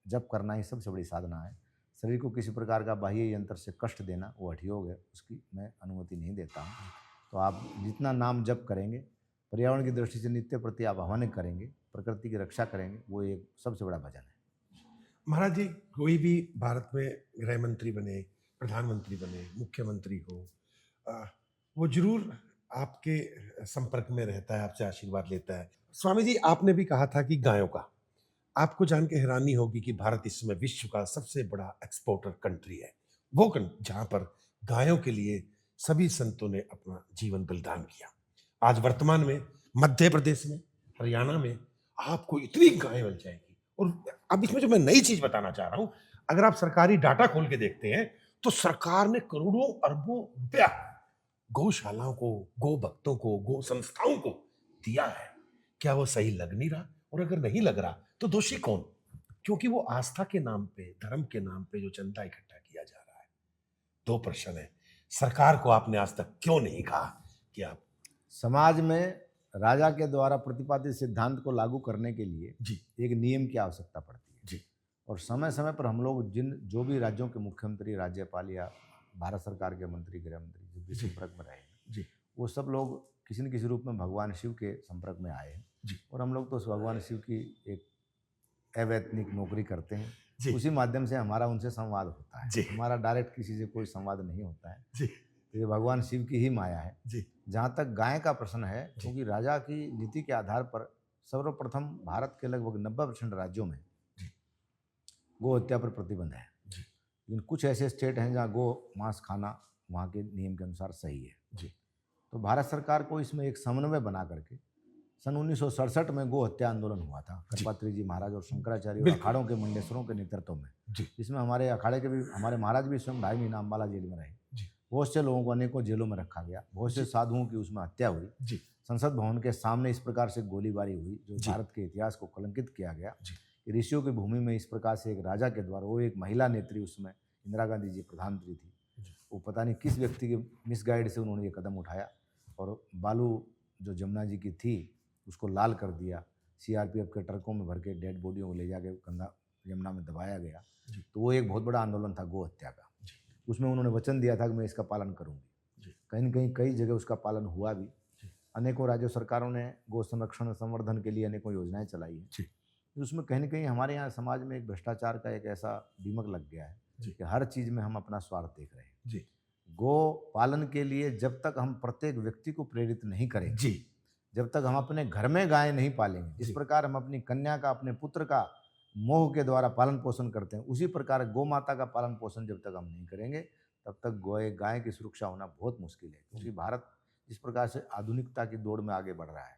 जप करना ही सबसे बड़ी साधना है। शरीर को किसी प्रकार का बाह्य यंत्र से कष्ट देना वो हठयोग है, उसकी मैं अनुमति नहीं देता हूँ। तो आप जितना नाम जप करेंगे, पर्यावरण की दृष्टि से नित्य प्रति आप हवन करेंगे, प्रकृति की रक्षा करेंगे, वो एक सबसे बड़ा भजन है। महाराज जी, कोई भी भारत में गृह मंत्री बने, प्रधानमंत्री बने, मुख्यमंत्री हो, वो जरूर आपके संपर्क में रहता है, आपसे आशीर्वाद लेता है। स्वामी जी, आपने भी कहा था कि गायों का, आपको जान के हैरानी होगी कि भारत इस समय विश्व का सबसे बड़ा एक्सपोर्टर कंट्री है, वो जहाँ पर गायों के लिए सभी संतों ने अपना जीवन बलिदान किया। आज वर्तमान में मध्य प्रदेश में, हरियाणा में आपको इतनी गायें मिल जाएगी। और अब इसमें जो मैं नई चीज बताना चाह रहा हूँ, अगर आप सरकारी डाटा खोल के देखते हैं तो सरकार ने करोड़ों अरबों रुपया गौशालाओं को, गौ भक्तों को, गौ संस्थाओं को दिया है। क्या वो सही लग नहीं रहा? और अगर नहीं लग रहा तो दोषी कौन? क्योंकि वो आस्था के नाम पे, धर्म के नाम पे जो चंदा इकट्ठा किया जा रहा है। दो प्रश्न है, सरकार को आपने आज तक क्यों नहीं कहा कि आप समाज में राजा के द्वारा प्रतिपादित सिद्धांत को लागू करने के लिए जी एक नियम की आवश्यकता पड़ती है जी और समय समय पर हम लोग जो भी राज्यों के मुख्यमंत्री, राज्यपाल या भारत सरकार के मंत्री, गृह मंत्री जो भी जी। संपर्क में रहे हैं, जी वो सब लोग किसी न किसी रूप में भगवान शिव के संपर्क में आए हैं जी और हम लोग तो उस भगवान शिव की एक अवैतनिक नौकरी करते हैं। जी उसी माध्यम से हमारा उनसे संवाद होता जी। है। हमारा डायरेक्ट किसी से कोई संवाद नहीं होता है। जी तो ये भगवान शिव की ही माया है। जी जहाँ तक गाय का प्रश्न है, क्योंकि राजा की नीति के आधार पर सर्वप्रथम भारत के लगभग 90% राज्यों में गो हत्या पर प्रतिबंध है। जी लेकिन कुछ ऐसे स्टेट हैं जहाँ गो मांस खाना वहाँ के नियम के अनुसार सही है। जी तो भारत सरकार को इसमें एक समन्वय बना करके सन 1967 में गो हत्या आंदोलन हुआ था, करपात्री जी महाराज और शंकराचार्य और बिल्कुल। अखाड़ों के मंडेश्वरों के नेतृत्व में, जी जिसमें हमारे अखाड़े के भी हमारे महाराज भी स्वयं 2.5 महीना अम्बाला जेल में रहे। जी बहुत से लोगों को अनेकों जेलों में रखा गया, बहुत से साधुओं की उसमें हत्या हुई। जी संसद भवन के सामने इस प्रकार से गोलीबारी हुई जो जी। भारत के इतिहास को कलंकित किया गया जी। कि ऋषियों की भूमि में इस प्रकार से एक राजा के द्वारा, वो एक महिला नेत्री, उसमें इंदिरा गांधी जी प्रधानमंत्री थी, वो पता नहीं किस व्यक्ति के मिसगाइड से उन्होंने ये कदम उठाया और बालू जो जमुना जी की थी उसको लाल कर दिया। सीआरपीएफ के ट्रकों में भर के डेड बॉडियों को ले जाके गंगा यमुना में दबाया गया। तो वो एक बहुत बड़ा आंदोलन था गो हत्या का। उसमें उन्होंने वचन दिया था कि मैं इसका पालन करूंगी। कहीं न कहीं कई जगह उसका पालन हुआ भी। अनेकों राज्य सरकारों ने गो संरक्षण संवर्धन के लिए अनेकों योजनाएं चलाई हैं। उसमें कहीं न कहीं हमारे यहाँ समाज में एक भ्रष्टाचार का एक ऐसा दीमक लग गया है कि हर चीज़ में हम अपना स्वार्थ देख रहे हैं। गो पालन के लिए जब तक हम प्रत्येक व्यक्ति को प्रेरित नहीं करेंगे, जब तक हम अपने घर में गाय नहीं पालेंगे, जिस प्रकार हम अपनी कन्या का, अपने पुत्र का मोह के द्वारा पालन पोषण करते हैं, उसी प्रकार गौ माता का पालन पोषण जब तक हम नहीं करेंगे तब तक गाय की सुरक्षा होना बहुत मुश्किल है। क्योंकि भारत जिस प्रकार से आधुनिकता की दौड़ में आगे बढ़ रहा है,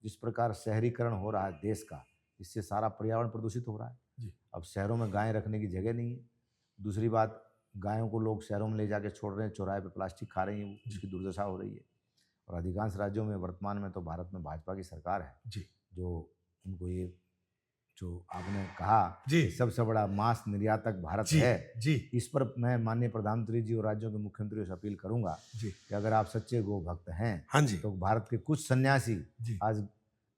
जिस प्रकार शहरीकरण हो रहा है देश का, इससे सारा पर्यावरण प्रदूषित हो रहा है। अब शहरों में गाय रखने की जगह नहीं है। दूसरी बात, गायों को लोग शहरों में ले जाके छोड़ रहे हैं, चौराहे पे प्लास्टिक खा रही हैं, उसकी दुर्दशा हो रही है। और अधिकांश राज्यों में वर्तमान में तो भारत में भाजपा की सरकार है जो उनको ये जो आपने कहा सबसे बड़ा मांस निर्यातक भारत है, इस पर मैं माननीय प्रधानमंत्री जी और राज्यों के मुख्यमंत्रियों से अपील करूंगा कि अगर आप सच्चे गो भक्त हैं तो भारत के कुछ सन्यासी आज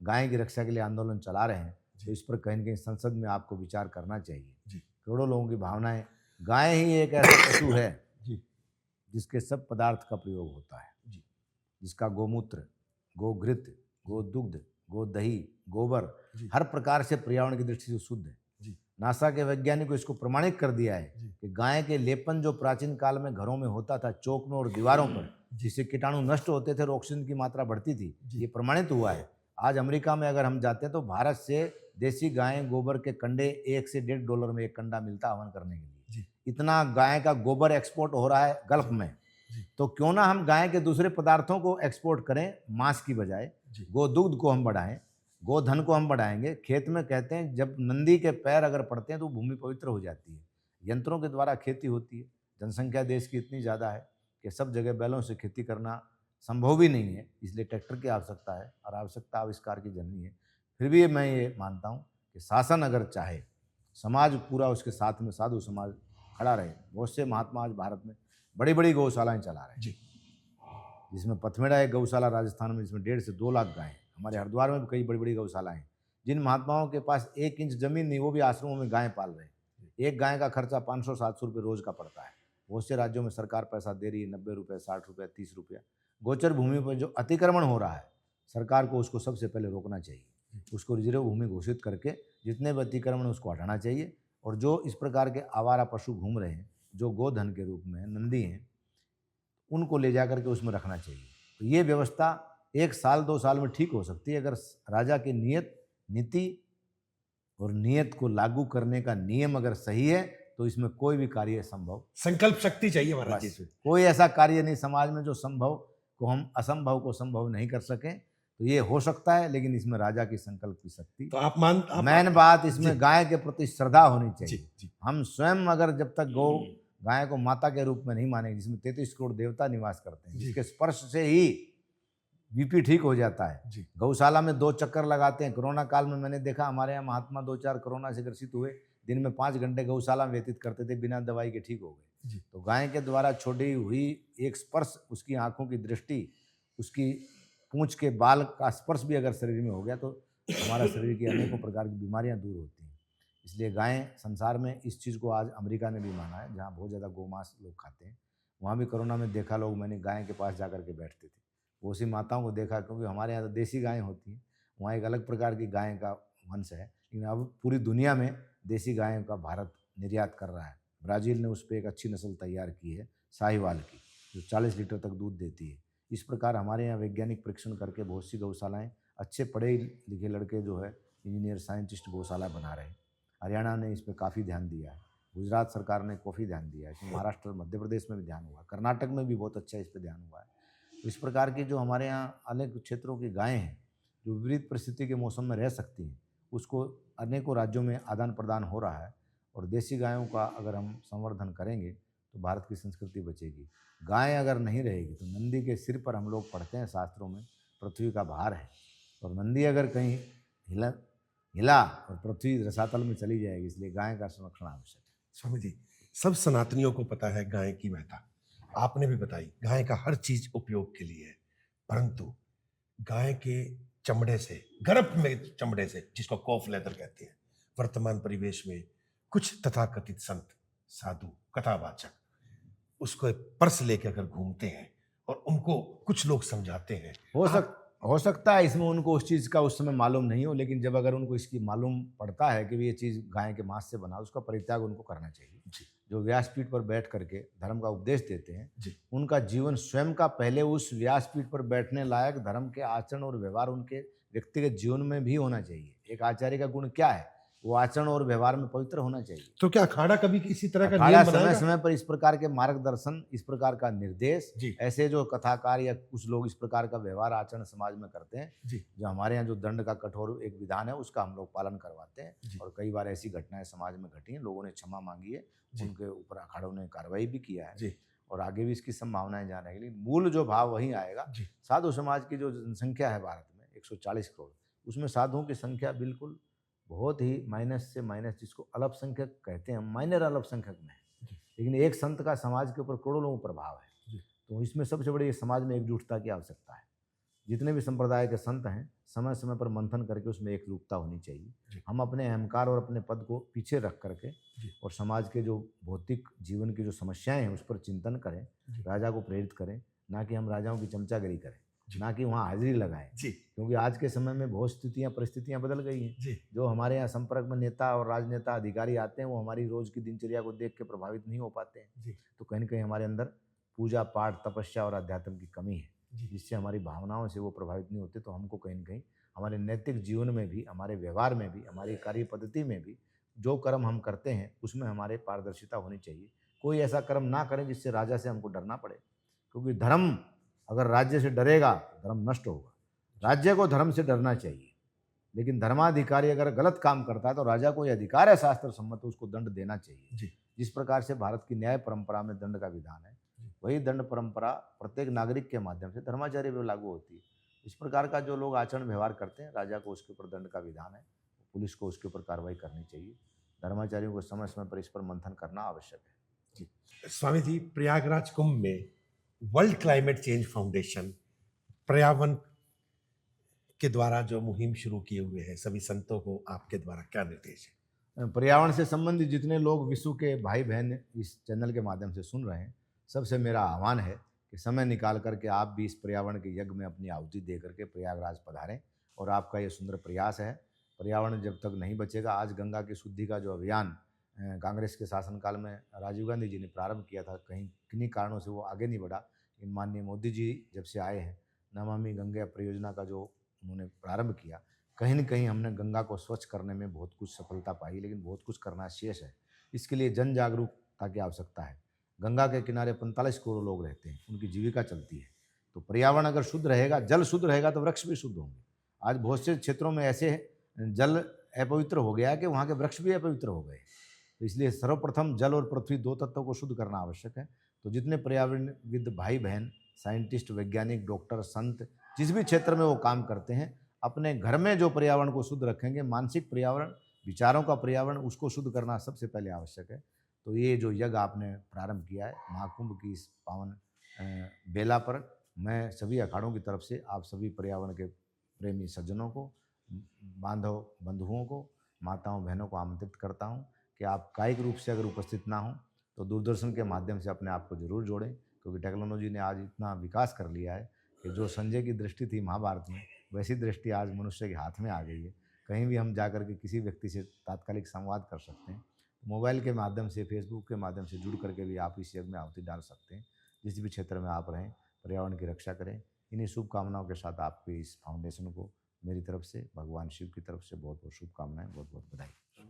गाय की रक्षा के लिए आंदोलन चला रहे हैं, तो इस पर कहीं न कहीं संसद में आपको विचार करना चाहिए। करोड़ों लोगों की भावनाएं, गाय ही एक ऐसा पशु है जिसके सब पदार्थ का प्रयोग होता है, जिसका गोमूत्र, गोघृत, गोदुग्ध, गोदही, गोबर हर प्रकार से पर्यावरण की दृष्टि से शुद्ध है। नासा के वैज्ञानिकों इसको प्रमाणित कर दिया है कि गाय के लेपन जो प्राचीन काल में घरों में होता था चौक में और दीवारों पर, जिससे कीटाणु नष्ट होते थे और ऑक्सीजन की मात्रा बढ़ती थी, ये प्रमाणित हुआ है। आज अमेरिका में अगर हम जाते हैं तो भारत से देसी गाय गोबर के कंडे $1 से $1.5 में एक कंडा मिलता हवन करने के लिए। इतना गाय का गोबर एक्सपोर्ट हो रहा है गल्फ में। तो क्यों ना हम गाय के दूसरे पदार्थों को एक्सपोर्ट करें मांस की बजाय, गोदुग्ध को हम बढ़ाएं, गोधन को हम बढ़ाएंगे। खेत में कहते हैं जब नंदी के पैर अगर पड़ते हैं तो भूमि पवित्र हो जाती है। यंत्रों के द्वारा खेती होती है। जनसंख्या देश की इतनी ज़्यादा है कि सब जगह बैलों से खेती करना संभव भी नहीं है, इसलिए ट्रैक्टर की आवश्यकता है और आवश्यकता आविष्कार की जननी है। फिर भी मैं ये मानता हूँ कि शासन अगर चाहे, समाज पूरा उसके साथ में, साधु समाज खड़ा रहे। बहुत से महात्मा आज भारत में बड़ी बड़ी गौशालाएं चला रहे हैं, जिसमें पथमेड़ा एक गौशाला राजस्थान में, जिसमें 1.5 से 2 लाख गायें। हमारे हरिद्वार में भी कई बड़ी बड़ी गौशालाएं हैं। जिन महात्माओं के पास 1 इंच जमीन नहीं, वो भी आश्रमों में गायें पाल रहे हैं। एक गाय का खर्चा 500-700 रुपये रोज का पड़ता है। बहुत से राज्यों में सरकार पैसा दे रही है, 90 रुपये, 60 रुपये, 30 रुपया। गोचर भूमि पर जो अतिक्रमण हो रहा है, सरकार को उसको सबसे पहले रोकना चाहिए। उसको रिजर्व भूमि घोषित करके जितने भी अतिक्रमण उसको हटाना चाहिए। और जो इस प्रकार के आवारा पशु घूम रहे हैं, जो गोधन के रूप में नंदी हैं, उनको ले जा करके उसमें रखना चाहिए। तो ये व्यवस्था 1 साल 2 साल में ठीक हो सकती है अगर राजा की नीयत, नीति और नियत को लागू करने का नियम अगर सही है तो इसमें कोई भी कार्य संभव, संकल्प शक्ति चाहिए महाराज जी। कोई ऐसा कार्य नहीं समाज में जो संभव को हम असंभव को संभव नहीं कर सकें। तो ये हो सकता है, लेकिन इसमें राजा की संकल्प की शक्ति, तो आप मेन बात इसमें गाय के प्रति श्रद्धा होनी जी चाहिए। जी हम स्वयं अगर जब तक गाय को माता के रूप में नहीं मानेंगे, जिसमें 33 करोड़ देवता निवास करते हैं, जी। जिसके स्पर्श से ही बीपी ठीक हो जाता है। जी गौशाला में 2 चक्कर लगाते हैं। कोरोना काल में मैंने देखा हमारे यहाँ महात्मा 2-4 कोरोना से ग्रसित हुए, दिन में 5 घंटे गौशाला में व्यतीत करते थे, बिना दवाई के ठीक हो गए। जी तो गाय के द्वारा छोड़ी हुई एक स्पर्श, उसकी आंखों की दृष्टि, उसकी पूंछ के बाल का स्पर्श भी अगर शरीर में हो गया तो हमारा शरीर की अनेकों प्रकार की बीमारियां दूर होती हैं। इसलिए गायें संसार में इस चीज़ को आज अमेरिका ने भी माना है, जहाँ बहुत ज़्यादा गोमांस लोग खाते हैं। वहाँ भी कोरोना में देखा लोग, मैंने गाय के पास जा कर के बैठते थे, वो सी माताओं को देखा, क्योंकि हमारे यहाँ तो देसी गायें होती हैं, वहाँ एक अलग प्रकार की गाय का वंश है। लेकिन अब पूरी दुनिया में देसी गायों का भारत निर्यात कर रहा है। ब्राज़ील ने उस पर एक अच्छी नस्ल तैयार की है, साहिवाल की, जो 40 लीटर तक दूध देती है। इस प्रकार हमारे यहाँ वैज्ञानिक परीक्षण करके बहुत सी गौशालाएँ, अच्छे पढ़े लिखे लड़के जो है इंजीनियर साइंटिस्ट गौशाला बना रहे हैं। हरियाणा ने इस पर काफ़ी ध्यान दिया है, गुजरात सरकार ने काफ़ी ध्यान दिया है, इसमें महाराष्ट्र मध्य प्रदेश में भी ध्यान हुआ, कर्नाटक में भी बहुत अच्छा इस पर ध्यान हुआ है। तो इस प्रकार की जो हमारे यहाँ अनेक क्षेत्रों की गायें हैं, जो विपरीत परिस्थिति के मौसम में रह सकती हैं, उसको अनेकों राज्यों में आदान प्रदान हो रहा है। और देसी गायों का अगर हम संवर्धन करेंगे तो भारत की संस्कृति बचेगी। गाय अगर नहीं रहेगी तो नंदी के सिर पर, हम लोग पढ़ते हैं शास्त्रों में, पृथ्वी का भार है, और नंदी अगर कहीं हिला और पृथ्वी रसातल में चली जाएगी। इसलिए गाय का संरक्षण आवश्यक है। स्वामी जी, सब सनातनियों को पता है गाय की महत्ता, आपने भी बताई, गाय का हर चीज उपयोग के लिए है, परंतु गाय के चमड़े से, गर्भ में चमड़े से, जिसको कॉफ लेदर कहते हैं, वर्तमान परिवेश में कुछ तथाकथित संत, साधु, कथावाचक उसको एक पर्स लेकर अगर घूमते हैं और उनको कुछ लोग समझाते हैं। हो सकता है इसमें उनको उस चीज़ का उस समय मालूम नहीं हो, लेकिन जब अगर उनको इसकी मालूम पड़ता है कि ये चीज़ गाय के मांस से बना, उसका परित्याग उनको करना चाहिए। जी जो व्यासपीठ पर बैठ करके धर्म का उपदेश देते हैं, जी उनका जीवन स्वयं का पहले उस व्यासपीठ पर बैठने लायक धर्म के आचरण और व्यवहार उनके व्यक्तिगत जीवन में भी होना चाहिए। एक आचार्य का गुण क्या है? वो आचरण और व्यवहार में पवित्र होना चाहिए। तो क्या अखाड़ा कभी इसी तरह का अखाड़ा नियम समय बनाएगा? समय पर इस प्रकार के मार्गदर्शन, इस प्रकार का निर्देश, जी ऐसे जो कथाकार या कुछ लोग इस प्रकार का व्यवहार आचरण समाज में करते हैं, जी जो हमारे यहाँ जो दंड का कठोर एक विधान है, उसका हम लोग पालन करवाते हैं। जी और कई बार ऐसी घटनाएं समाज में घटी हैं, लोगों ने क्षमा मांगी है, जी उनके ऊपर अखाड़ों ने कार्रवाई भी किया है, जी और आगे भी इसकी संभावनाएं जाने के लिए मूल जो भाव वही आएगा। जी साधु समाज की जो जनसंख्या है भारत में 140 करोड़, उसमें साधुओं की संख्या बिल्कुल बहुत ही माइनस से माइनस, जिसको अल्पसंख्यक कहते हैं, माइनर अल्पसंख्यक में है। लेकिन एक संत का समाज के ऊपर करोड़ों लोगों पर प्रभाव है। तो इसमें सबसे बड़ी समाज में एकजुटता की आवश्यकता है। जितने भी संप्रदाय के संत हैं, समय समय पर मंथन करके उसमें एकरूपता होनी चाहिए। हम अपने अहंकार और अपने पद को पीछे रख करके और समाज के जो भौतिक जीवन की जो समस्याएं हैं उस पर चिंतन करें, राजा को प्रेरित करें, ना कि हम राजाओं की चमचागिरी करें, ना कि वहाँ हाजिरी लगाएं। क्योंकि आज के समय में बहुत परिस्थितियां बदल गई हैं। जो हमारे यहाँ संपर्क में नेता और राजनेता अधिकारी आते हैं, वो हमारी रोज की दिनचर्या को देख के प्रभावित नहीं हो पाते हैं। तो कहीं न कहीं हमारे अंदर पूजा पाठ, तपस्या और अध्यात्म की कमी है, जिससे हमारी भावनाओं से वो प्रभावित नहीं होते। तो हमको कहीं न कहीं हमारे नैतिक जीवन में भी, हमारे व्यवहार में भी, हमारी कार्य पद्धति में भी जो कर्म हम करते हैं उसमें हमारे पारदर्शिता होनी चाहिए। कोई ऐसा कर्म ना करें जिससे राजा से हमको डरना पड़े, क्योंकि धर्म अगर राज्य से डरेगा तो धर्म नष्ट होगा। राज्य को धर्म से डरना चाहिए, लेकिन धर्माधिकारी अगर गलत काम करता है तो राजा को यह अधिकार है शास्त्र सम्मत, उसको दंड देना चाहिए। जिस प्रकार से भारत की न्याय परंपरा में दंड का विधान है, वही दंड परंपरा प्रत्येक नागरिक के माध्यम से धर्माचार्य पर लागू होती है। इस प्रकार का जो लोग आचरण व्यवहार करते हैं, राजा को उसके ऊपर दंड का विधान है, पुलिस को उसके ऊपर कार्रवाई करनी चाहिए। धर्माचार्यों को समय समय पर इस पर मंथन करना आवश्यक है। स्वामी जी, प्रयागराज कुंभ में वर्ल्ड क्लाइमेट चेंज फाउंडेशन पर्यावरण के द्वारा जो मुहिम शुरू किए हुए हैं, सभी संतों को आपके द्वारा क्या निर्देश है? पर्यावरण से संबंधित जितने लोग विश्व के भाई बहन इस चैनल के माध्यम से सुन रहे हैं, सबसे मेरा आह्वान है कि समय निकाल करके आप भी इस पर्यावरण के यज्ञ में अपनी आहुति दे करके प्रयागराज पधारें। और आपका ये सुंदर प्रयास है। पर्यावरण जब तक नहीं बचेगा, आज गंगा की शुद्धि का जो अभियान कांग्रेस के शासनकाल में राजीव गांधी जी ने प्रारंभ किया था, किन्हीं कारणों से वो आगे नहीं बढ़ा। लेकिन माननीय मोदी जी जब से आए हैं, नमामि गंगे परियोजना का जो उन्होंने प्रारंभ किया, कहीं न कहीं हमने गंगा को स्वच्छ करने में बहुत कुछ सफलता पाई, लेकिन बहुत कुछ करना शेष है। इसके लिए जन जागरूकता की आवश्यकता है। गंगा के किनारे 45 करोड़ लोग रहते हैं, उनकी जीविका चलती है। तो पर्यावरण अगर शुद्ध रहेगा, जल शुद्ध रहेगा तो वृक्ष भी शुद्ध होंगे। आज बहुत से क्षेत्रों में ऐसे जल अपवित्र हो गया है कि वहाँ के वृक्ष भी अपवित्र हो गए। तो इसलिए सर्वप्रथम जल और पृथ्वी 2 तत्वों को शुद्ध करना आवश्यक है। तो जितने पर्यावरणविद भाई बहन, साइंटिस्ट, वैज्ञानिक, डॉक्टर, संत जिस भी क्षेत्र में वो काम करते हैं, अपने घर में जो पर्यावरण को शुद्ध रखेंगे, मानसिक पर्यावरण, विचारों का पर्यावरण, उसको शुद्ध करना सबसे पहले आवश्यक है। तो ये जो यज्ञ आपने प्रारंभ किया है महाकुंभ की इस पावन बेला पर, मैं सभी अखाड़ों की तरफ से आप सभी पर्यावरण के प्रेमी सज्जनों को, बांधव बंधुओं को, माताओं बहनों को आमंत्रित करता हूँ कि आप कायिक रूप से अगर उपस्थित ना हों तो दूरदर्शन के माध्यम से अपने आप को जरूर जोड़ें, क्योंकि टेक्नोलॉजी ने आज इतना विकास कर लिया है कि जो संजय की दृष्टि थी महाभारत में, वैसी दृष्टि आज मनुष्य के हाथ में आ गई है। कहीं भी हम जाकर के किसी व्यक्ति से तात्कालिक संवाद कर सकते हैं। मोबाइल के माध्यम से, फेसबुक के माध्यम से जुड़ करके भी आप इस यज्ञ में आहुति डाल सकते हैं। जिस भी क्षेत्र में आप रहें, पर्यावरण की रक्षा करें। इन्हीं शुभकामनाओं के साथ आपके इस फाउंडेशन को मेरी तरफ से, भगवान शिव की तरफ से बहुत बहुत शुभकामनाएं, बहुत बहुत बधाई।